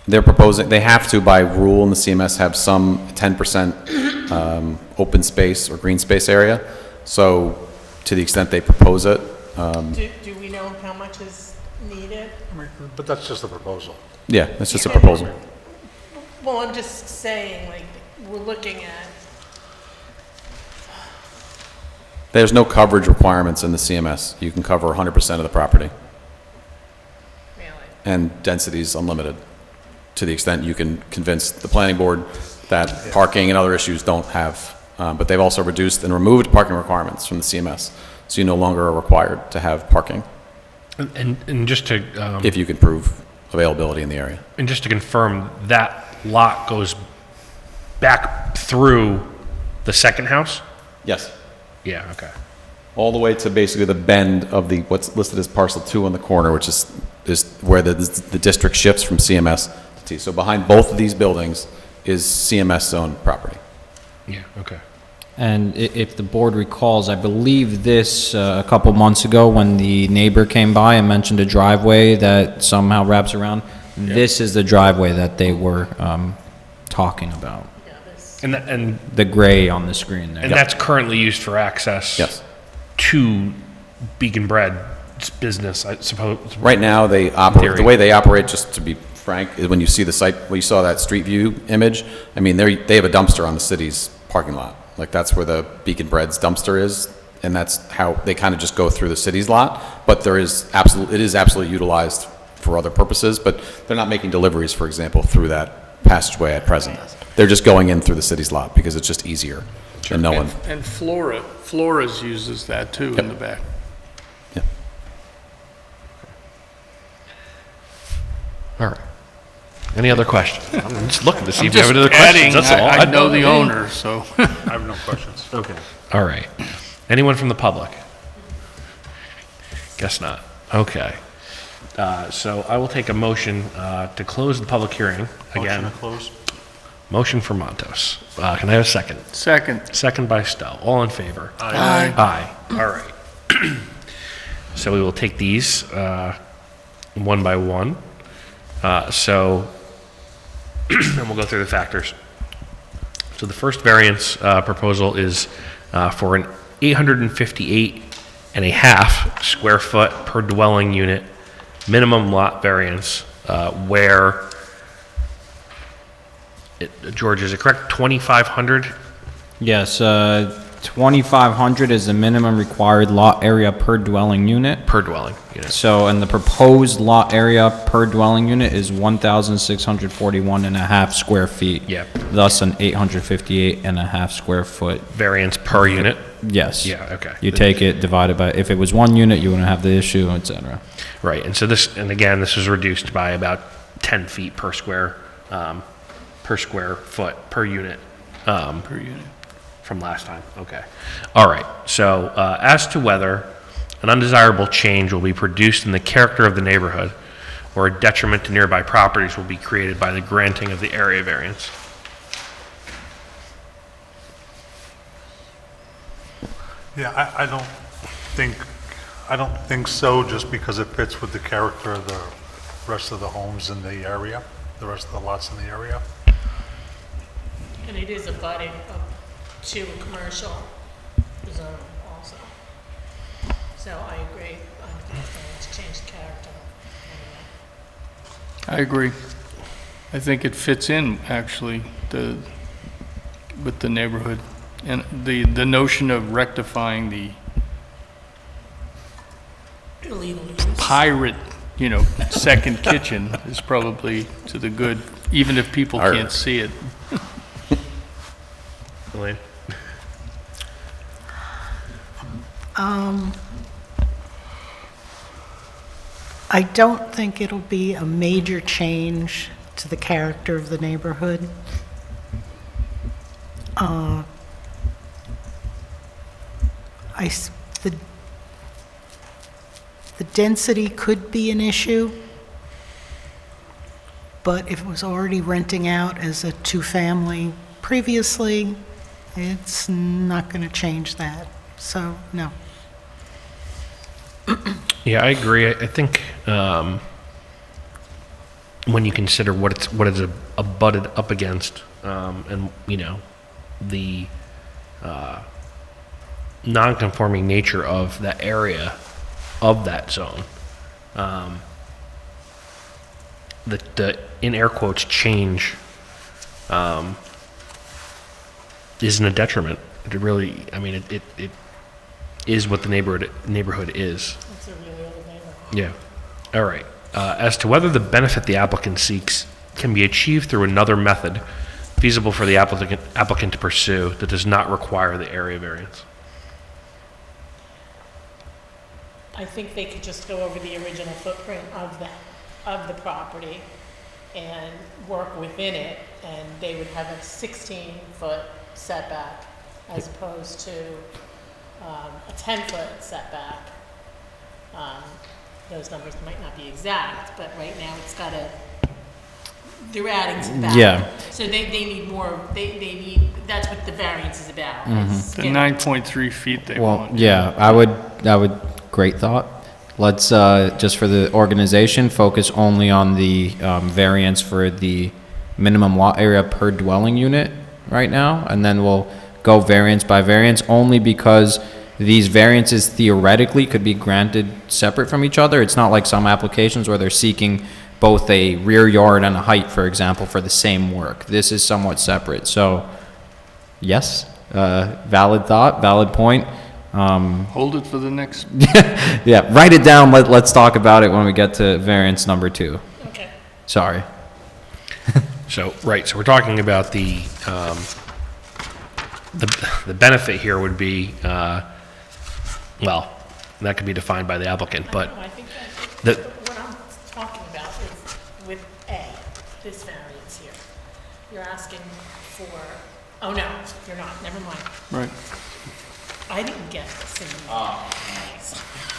They're proposing, they have to by rule in the CMS have some 10% open space or green space area. So to the extent they propose it, Do we know how much is needed? But that's just a proposal. yeah, it's just a proposal. Well, I'm just saying, like, we're looking at, There's no coverage requirements in the CMS. You can cover 100% of the property, really, and density is unlimited, to the extent you can convince the planning board that parking and other issues don't have, but they've also reduced and removed parking requirements from the CMS, so you no longer are required to have parking And just to, if you can prove availability in the area. and just to confirm, that lot goes back through the second house? Yes. Yeah, okay. All the way to basically the bend of the, what's listed as parcel 2 on the corner, which is where the district shifts from CMS to T. So behind both of these buildings is CMS zone property. Yeah, okay. And if the board recalls, I believe this a couple months ago when the neighbor came by and mentioned a driveway that somehow wraps around. This is the driveway that they were talking about. And The gray on the screen there. that's currently used for access Yes. to Beacon Bread's business, I suppose. Right now, they operate, Theory. the way they operate, just to be frank, is when you see the site, when you saw that street view image, I mean, they have a dumpster on the city's parking lot. Like, that's where the Beacon Bread's dumpster is, and that's how they kind of just go through the city's lot. But it is absolutely utilized for other purposes, but they're not making deliveries, for example, through that passageway at present. They're just going in through the city's lot because it's just easier. And no one, And Flores uses that too in the back. yeah. All right. Any other questions? I'm just looking to see I'm if you have just any other adding, questions, that's all. I know the owner, so. I have no questions. Okay. All right. Anyone from the public? Guess not. Okay. So I will take a motion to close the public hearing again. Motion to close? Motion for Montos. Can I have a second? Second. Second by Stowe. All in favor? Aye. Aye. All right. So we will take these one by one. And we'll go through the factors. So the first variance proposal is for an 858 and a half square foot per dwelling unit minimum lot variance where, George, is it correct, 2,500? Yes, 2,500 is the minimum required lot area per dwelling unit. Per dwelling unit. So, and the proposed lot area per dwelling unit is 1,641 and a half square feet. Yep. Thus an 858 and a half square foot. Variance per unit? Yes. Yeah, okay. You take it divided by, if it was one unit, you wouldn't have the issue, et cetera. Right, and so this, and again, this was reduced by about 10 feet per square foot, per unit. Per unit. From last time, okay. All right, so as to whether an undesirable change will be produced in the character of the neighborhood or a detriment to nearby properties will be created by the granting of the area variance. Yeah, I don't think so, just because it fits with the character of the rest of the homes in the area, the rest of the lots in the area. and it is abutting up to a commercial zone also. So I agree, I think it's changed character. I agree. I think it fits in, actually, with the neighborhood. And the notion of rectifying the Illegal use. pirate, second kitchen is probably to the good, even if people Our- can't see it. Elaine? I don't think it'll be a major change to the character of the neighborhood. The density could be an issue, but if it was already renting out as a two-family previously, it's not going to change that. So, no. Yeah, I agree. I think when you consider what it's abutted up against, and you know, the non-conforming nature of that area of that zone, the in air quotes change isn't a detriment. It really, I mean, it is what the neighborhood is. It's a really old neighborhood. Yeah. All right. As to whether the benefit the applicant seeks can be achieved through another method feasible for the applicant to pursue that does not require the area variance. I think they could just go over the original footprint of the property and work within it, and they would have a 16-foot setback as opposed to a 10-foot setback. Those numbers might not be exact, but right now it's got they're adding some back. Yeah. So they need more, they need, that's what the variance is about. is The getting- 9.3 feet they Well, want. yeah, great thought. Let's, just for the organization, focus only on the variance for the minimum lot area per dwelling unit right now, and then we'll go variance by variance, only because these variances theoretically could be granted separate from each other. It's not like some applications where they're seeking both a rear yard and a height, for example, for the same work. This is somewhat separate, so, yes, valid thought, valid point. Hold it for the next, Yeah, write it down. Let's talk about it when we get to variance number 2. Okay. Sorry. So, right, so we're talking about the benefit here would be, well, that could be defined by the applicant, but No, I think the, what I'm talking about is with this variance here. You're asking for, oh no, you're not, never mind. right. I didn't get this in the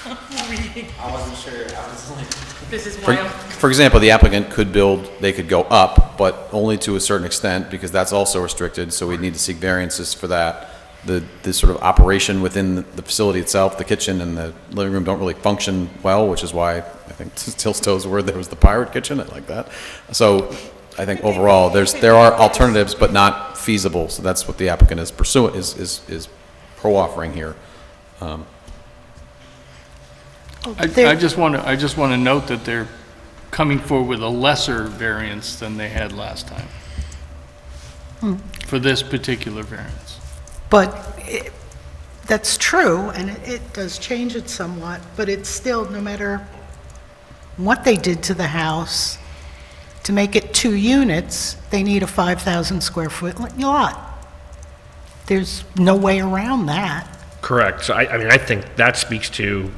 I'm reading. I wasn't sure. I was like... This is why I'm, For example, the applicant could build, they could go up, but only to a certain extent, because that's also restricted, so we'd need to seek variances for that. The sort of operation within the facility itself, the kitchen and the living room don't really function well, which is why I think Tilsto's word there was the pirate kitchen, I like that. So I think overall, there are alternatives, but not feasible, so that's what the applicant is pursuing, is pro-offering here. I just want to note that they're coming forward with a lesser variance than they had last time for this particular variance. But that's true, and it does change it somewhat, but it's still, no matter what they did to the house, to make it 2 units, they need a 5,000 square foot lot. There's no way around that. correct. So I mean, I think that speaks to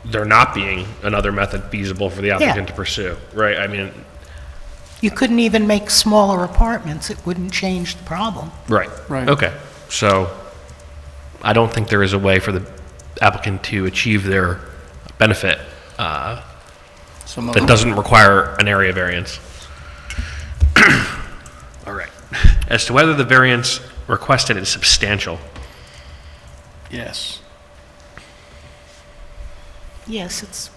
there not being another method feasible for the applicant to pursue, right? I mean, You couldn't even make smaller apartments, it wouldn't change the problem. right. Right. Okay, so I don't think there is a way for the applicant to achieve their benefit Some of that them, doesn't require an area variance. All right. As to whether the variance requested is substantial, yes. Yes, it's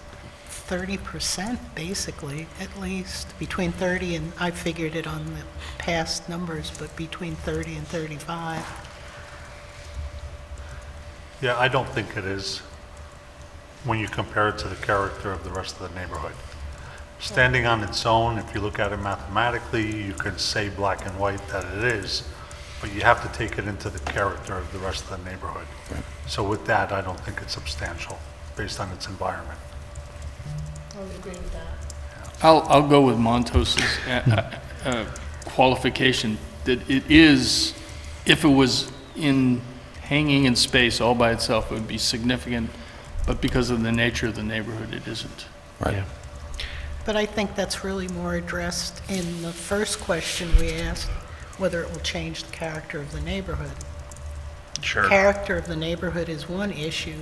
30%, basically, at least, between 30 and, I figured it on the past numbers, but between 30 and 35. Yeah, I don't think it is when you compare it to the character of the rest of the neighborhood. Standing on its own, if you look at it mathematically, you could say black and white that it is, but you have to take it into the character of the rest of the neighborhood. So with that, I don't think it's substantial based on its environment. I would agree with that. I'll go with Montos's qualification that it is if it was hanging in space all by itself, it would be significant, but because of the nature of the neighborhood, it isn't. Right. Yeah. But I think that's really more addressed in the first question we asked, whether it will change the character of the neighborhood. Sure. Character of the neighborhood is one issue,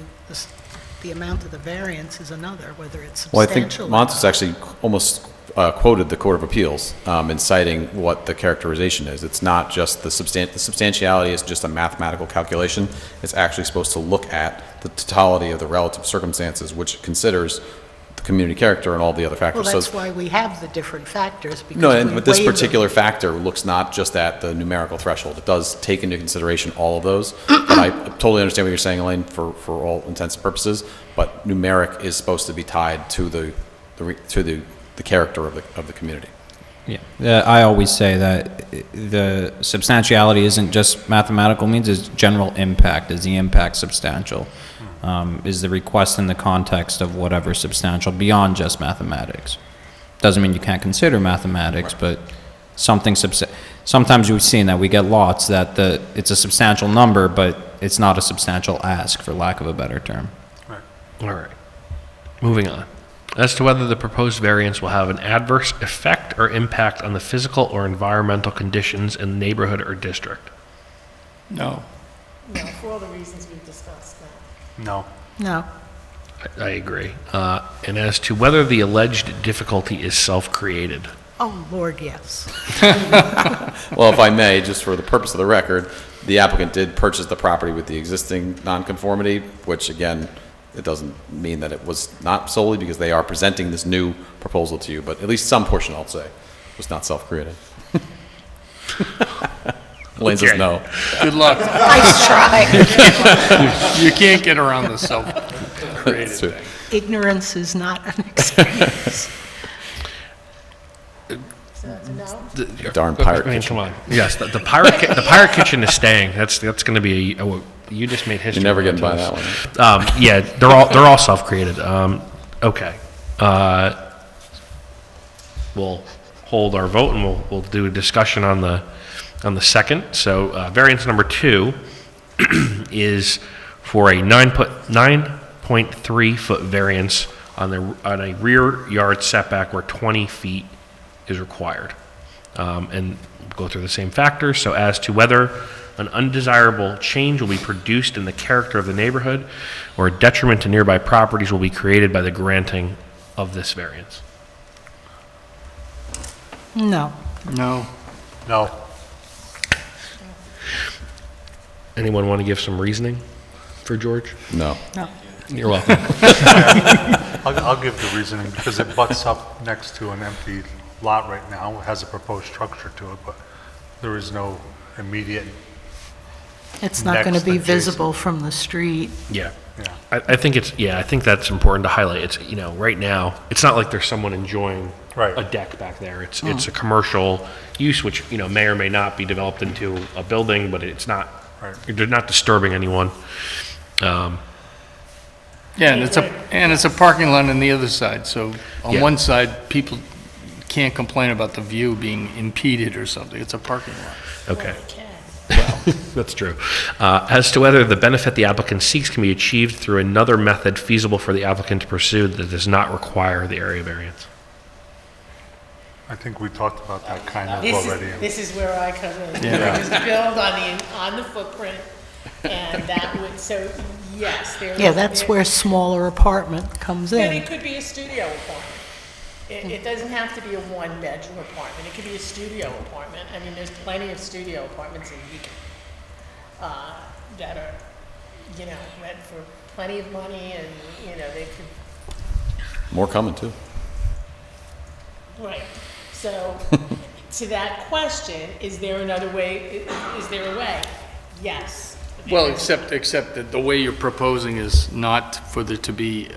the amount of the variance is another, whether it's Well, I think substantial or Montes not. actually almost quoted the Court of Appeals in citing what the characterization is. It's not just the substantiality is just a mathematical calculation. It's actually supposed to look at the totality of the relative circumstances, which considers the community character and all the other Well, factors. that's So, why we have the different factors, because no, we but this weigh them. particular factor looks not just at the numerical threshold. It does take into consideration all of those. But I totally understand what you're saying, Elaine, for all intents and purposes. But numeric is supposed to be tied to the character of the community. Yeah, I always say that the substantiality isn't just mathematical means, it's general impact. Is the impact substantial? Is the request in the context of whatever substantial beyond just mathematics? Doesn't mean you can't consider mathematics, but something sometimes we've seen that we get lots that it's a substantial number, but it's not a substantial ask, for lack of a better term. All right. Moving on. As to whether the proposed variance will have an adverse effect or impact on the physical or environmental conditions in the neighborhood or district. No. No, for all the reasons we've discussed now. No. No, I agree. And as to whether the alleged difficulty is self-created. oh, Lord, yes. Well, if I may, just for the purpose of the record, the applicant did purchase the property with the existing nonconformity, which again, it doesn't mean that it was not solely because they are presenting this new proposal to you, but at least some portion, I'll say, was not self-created. Elaine says Okay. no. Good luck. Nice try. You can't get around the self-created That's true. thing. Ignorance is not an excuse. So that's a no? Darn pirate I mean, kitchen. come on. Yes, the pirate kitchen is staying. That's going to be you just made history. You're never getting by Montes. that one. Yeah, they're all self-created. Okay. We'll hold our vote and we'll do a discussion on the second. So variance number 2 is for a 9.3 foot variance on a rear yard setback where 20 feet is required. And go through the same factors. So as to whether an undesirable change will be produced in the character of the neighborhood or a detriment to nearby properties will be created by the granting of this variance. No. No. No. Anyone want to give some reasoning for George? No. No. You're welcome. I'll give the reasoning because it butts up next to an empty lot right now. It has a proposed structure to it, but there is no immediate, It's not going to Next be adjacent. visible from the street. Yeah. yeah. I think I think that's important to highlight. It's, right now, it's not like there's someone enjoying Right. a deck back there. It's a commercial use, which, may or may not be developed into a building, but it's not, Right. they're not disturbing anyone. Yeah, and it's a parking lot on the other side, so on Yeah. one side, people can't complain about the view being impeded or something. It's a parking lot. Okay. Well, it can. That's true. As to whether the benefit the applicant seeks can be achieved through another method feasible for the applicant to pursue that does not require the area variance. I think we talked about that kind of This already. is where I come in. Just build on the footprint, and that would, so, yes, there. Yeah, that's where smaller apartment comes And in. it could be a studio apartment. It doesn't have to be a one-bedroom apartment. It could be a studio apartment. I mean, there's plenty of studio apartments in Beacon that are, rent for plenty of money, and, they could. More coming, too. Right. So, to that question, is there another way, is there a way? Yes. Well, except that the way you're proposing is not for there to be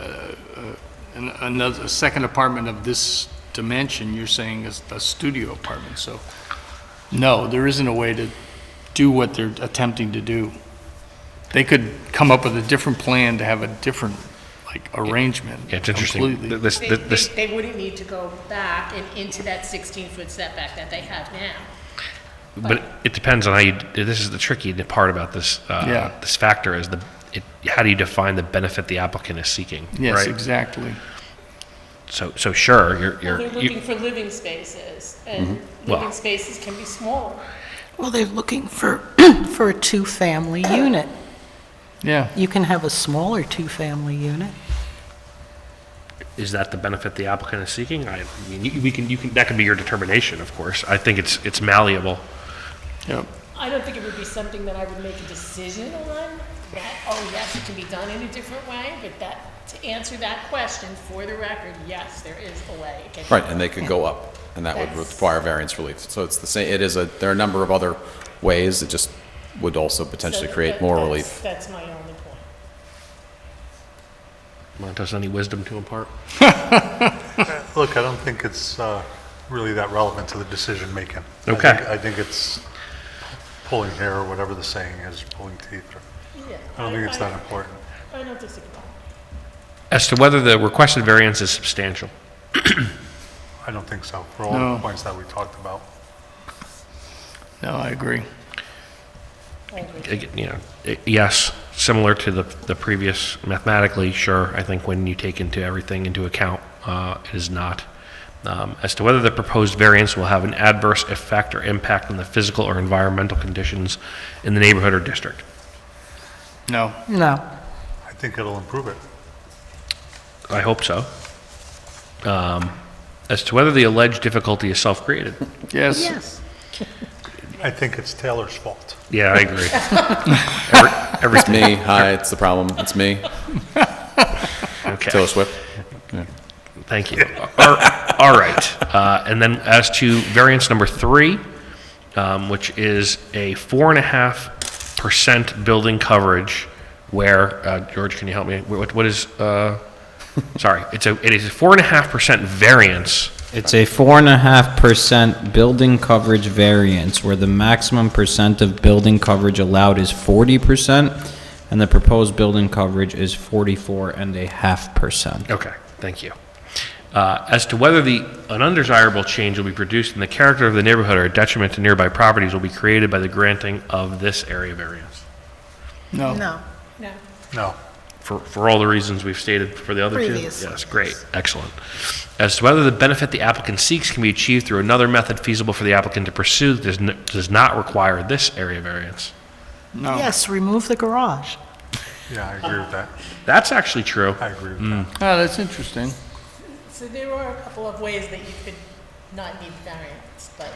a second apartment of this dimension. You're saying is a studio apartment, so no, there isn't a way to do what they're attempting to do. They could come up with a different plan to have a different, arrangement. Yeah, it's interesting. completely. They wouldn't need to go back and into that 16-foot setback that they have now. But it depends on how you, this is the tricky part about this, Yeah. this factor is how do you define the benefit the applicant is seeking, Yes, right? exactly. So sure, Well, they're you're, looking for living spaces, and Well- living spaces can be smaller. Well, they're looking for, for a two-family unit. Yeah. You can have a smaller two-family unit. is that the benefit the applicant is seeking? I mean, you can, that can be your determination, of course. I think it's malleable. Yep. I don't think it would be something that I would make a decision on, that, oh, yes, it can be done in a different way, but that, to answer that question, for the record, yes, there is a way. It can be Right, done. and they could go up, and that would That's- require variance relief. So it's the same, there are a number of other ways, it just would also potentially So create that- more that's- relief. That's my only point. Montes, any wisdom to impart? Look, I don't think it's really that relevant to the decision-making. Okay. I think it's pulling hair, or whatever the saying is, pulling teeth. Yeah. I don't think it's that important. I don't disagree. As to whether the requested variance is substantial. I don't think so, for all No. the points that we talked about. No, I agree. You know, yes, similar to the previous mathematically, sure. I think when you take everything into account, it is not. As to whether the proposed variance will have an adverse effect or impact on the physical or environmental conditions in the neighborhood or district. No. No. I think it'll improve it. I hope so. As to whether the alleged difficulty is self-created. Yes. Yes. I think it's Taylor's fault. Yeah, I agree. It's me, hi, it's the problem, it's me, Okay. Taylor Swift. Thank you. All right. And then as to variance number 3, which is a 4.5% building coverage where, George, can you help me? What is, sorry, it is a 4.5% variance. It's a 4.5% building coverage variance, where the maximum percent of building coverage allowed is 40%, and the proposed building coverage is 44.5%. Okay, thank you. As to whether an undesirable change will be produced in the character of the neighborhood or a detriment to nearby properties will be created by the granting of this area variance. No. No. No. No. For all the reasons we've stated for the other two? Previously, Yes, great, excellent. As to whether the benefit the applicant seeks can be achieved through another method feasible for the applicant to pursue that does not require this area variance. No. Yes, remove the garage. Yeah, I agree with that. That's actually true. I agree with that. Oh, that's interesting. So there are a couple of ways that you could not need variance, but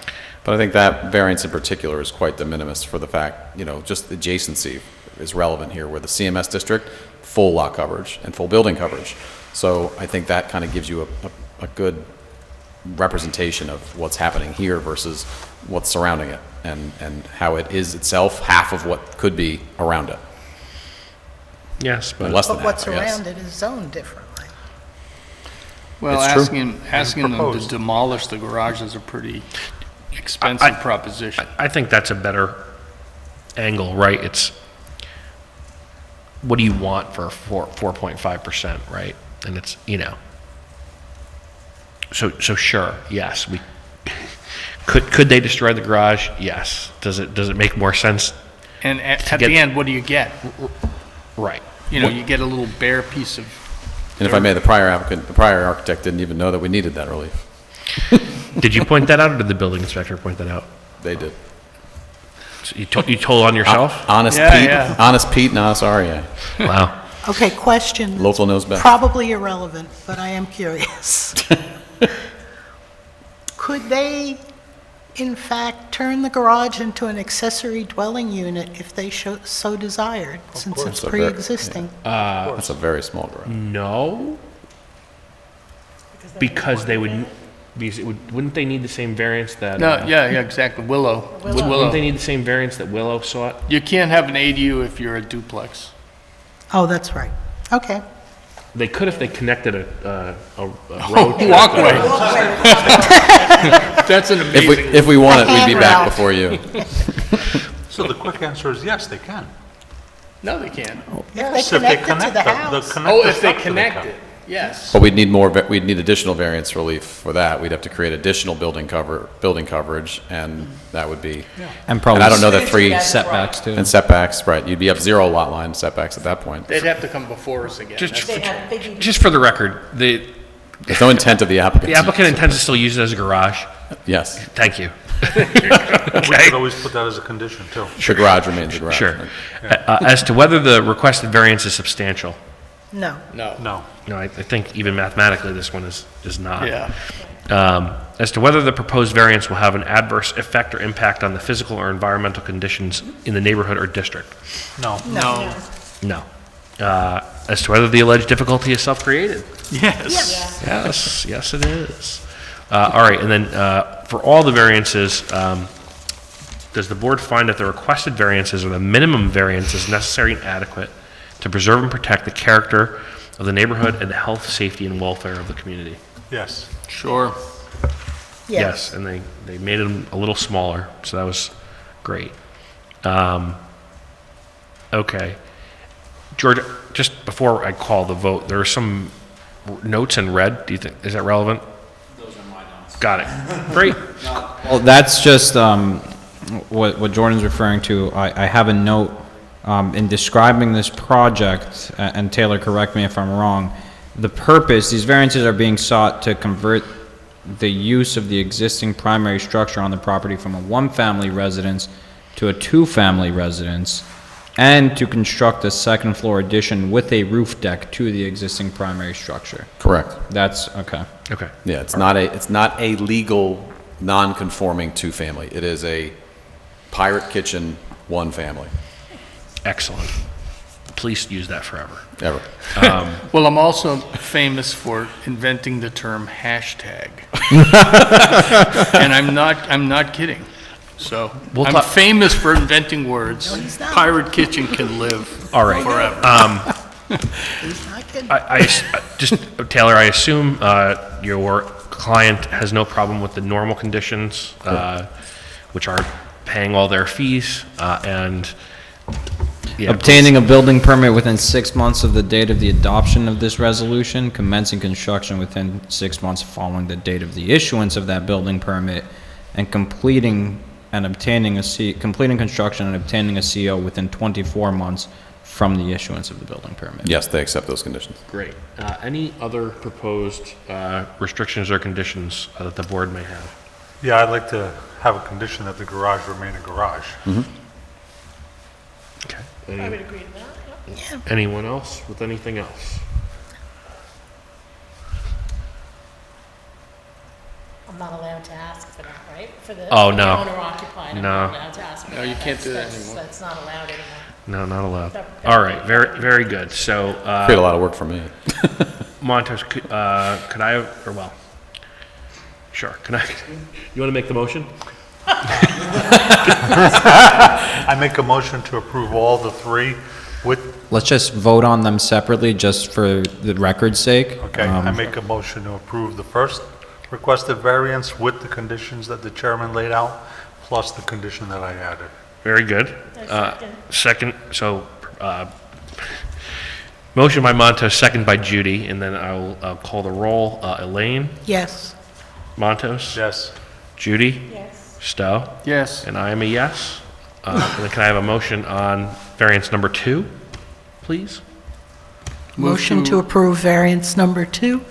But I think that variance in particular is quite de minimis for the fact, just adjacency is relevant here, where the CMS district, full lot coverage and full building coverage. So I think that kind of gives you a good representation of what's happening here versus what's surrounding it, and how it is itself half of what could be around it. Yes, Or but less than But what's half, I guess. around it is zoned differently. Well, It's true. asking them to proposed. demolish the garage is a pretty expensive proposition. I think that's a better angle, right? It's, what do you want for 4.5%, right? And it's, so sure, yes, could they destroy the garage? Yes. Does it make more sense? And at get- the end, what do you get? Right. You get a little bare piece of, And if I may, the prior architect didn't even know that we needed that relief. Did you point that out, or did the building inspector point that out? They did. So you told on yourself? Honest Yeah, Pete, yeah. honest Pete, and honest REA. Wow. Okay, question. Local knows best. Probably irrelevant, but I am curious. Could they, in fact, turn the garage into an accessory dwelling unit if they so desired, since it's course. pre-existing? That's a very small garage. No, because they would, wouldn't they need the same variance that? no, yeah, exactly, Willow. Wouldn't they need the same variance that Willow sought? You can't have an ADU if you're a duplex. Oh, that's right. Okay. They could if they connected a road. Walkway. That's an amazing. If we want it, we'd be back Handrail. before you. So the quick answer is yes, they can. No, they can't. If So they connect it to the house. connect Oh, the if they stuff to the connect car. it. Yes. But we'd need more, we'd need additional variance relief for that. We'd have to create additional building coverage, and that would be, And probably I don't know that three, setbacks too. and setbacks, right, you'd be up 0 lot line setbacks at that point. They'd have to come before us again. Just, That's- just for the record, the There's no intent of the applicant. the applicant intends to still use it as a garage. Yes, Thank you. We could always put that as a condition, too. the garage remains a garage. Sure. As to whether the requested variance is substantial, No. No. No. no, I think even mathematically, this one is not. Yeah. As to whether the proposed variance will have an adverse effect or impact on the physical or environmental conditions in the neighborhood or district. No. No. No. As to whether the alleged difficulty is self-created. Yes. Yes, yes, it is. All right, and then for all the variances, does the board find that the requested variances or the minimum variance is necessary and adequate to preserve and protect the character of the neighborhood and the health, safety, and welfare of the community? Yes. Sure. Yes, and they made them a little smaller, so that was great. Okay. George, just before I call the vote, there are some notes in red. Do you think, is that relevant? Those are my notes. Got it. Great. Well, that's just what Jordan's referring to. I have a note in describing this project, and Taylor, correct me if I'm wrong, the purpose, these variances are being sought to convert the use of the existing primary structure on the property from a one-family residence to a two-family residence, and to construct a second-floor addition with a roof deck to the existing primary structure. Correct. That's, okay. Okay. Yeah, it's not a legal, non-conforming two-family. It is a pirate kitchen, one family, Excellent. Please use that forever. ever. Well, I'm also famous for inventing the term hashtag. And I'm not kidding. So, We'll I'm talk- famous for inventing words. No, he's not. Pirate Kitchen can live All right. forever. He's not kidding. Just, Taylor, I assume your client has no problem with the normal conditions, which are paying all their fees, and... yeah, Obtaining a building permit within 6 months of the date of the adoption of this resolution, commencing construction within 6 months following the date of the issuance of that building permit, and completing construction and obtaining a CO within 24 months from the issuance of the building permit. Yes, they accept those conditions. Great. Any other proposed restrictions or conditions that the board may have? Yeah, I'd like to have a condition that the garage remain a garage. Okay. I would agree to that, yep. Anyone else with anything else? I'm not allowed to ask for that, right? For the Oh, no. owner occupied, I'm No. not allowed to ask for that. No, you can't do that That's- anymore. That's not allowed anymore. No, not allowed. That- All right, very, very good. So, Create a lot of work for me. Montos, could I, or well, sure, can I, you want to make the motion? I make a motion to approve all the three with, Let's just vote on them separately, just for the record's sake. okay, I make a motion to approve the first requested variance with the conditions that the chairman laid out, plus the condition that I added. Very good. I second. So, motion by Montos, second by Judy, and then I'll call the roll. Elaine, Yes. Montos, Yes. Judy, Yes. Stowe, Yes. and I am a yes. And then can I have a motion on variance number 2, please? Motion to approve variance number 2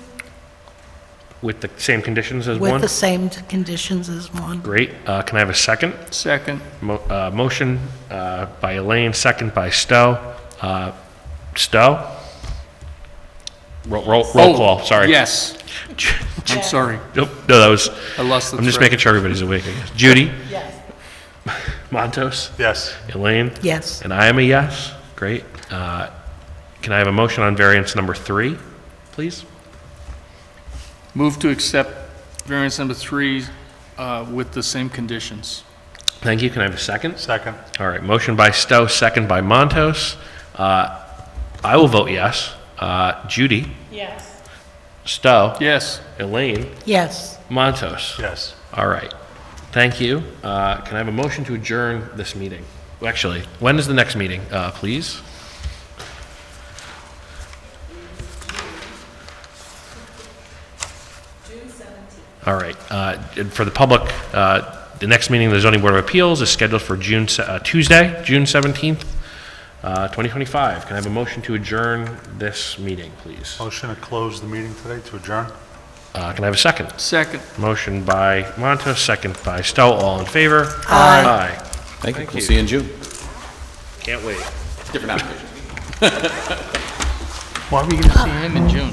With the same conditions as with one? the same conditions as 1. Great. Can I have a second? Second. Motion by Elaine, second by Stowe. Stowe? Roll call, sorry. Yes. I'm sorry. Nope, no, that was, I lost the I'm just thread. making sure everybody's awake, I guess. Judy? Yes. Montos? Yes. Elaine? Yes. And I am a yes. Great. Can I have a motion on variance number 3, please? Move to accept variance number 3 with the same conditions. Thank you. Can I have a second? Second. All right, motion by Stowe, second by Montos. I will vote yes. Judy? Yes. Stowe? Yes. Elaine? Yes. Montos? Yes. All right. Thank you. Can I have a motion to adjourn this meeting? Well, actually, when is the next meeting, please? All right. And for the public, the next meeting of the Zoning Board of Appeals is scheduled for Tuesday, June 17th, 2025. Can I have a motion to adjourn this meeting, please? Motion to close the meeting today, to adjourn? Can I have a second? Second. Motion by Montos, second by Stowe. All in favor? Aye. Thank you. Thank We'll you. see you in June. Can't wait. Different application. Why are we going to see him in June?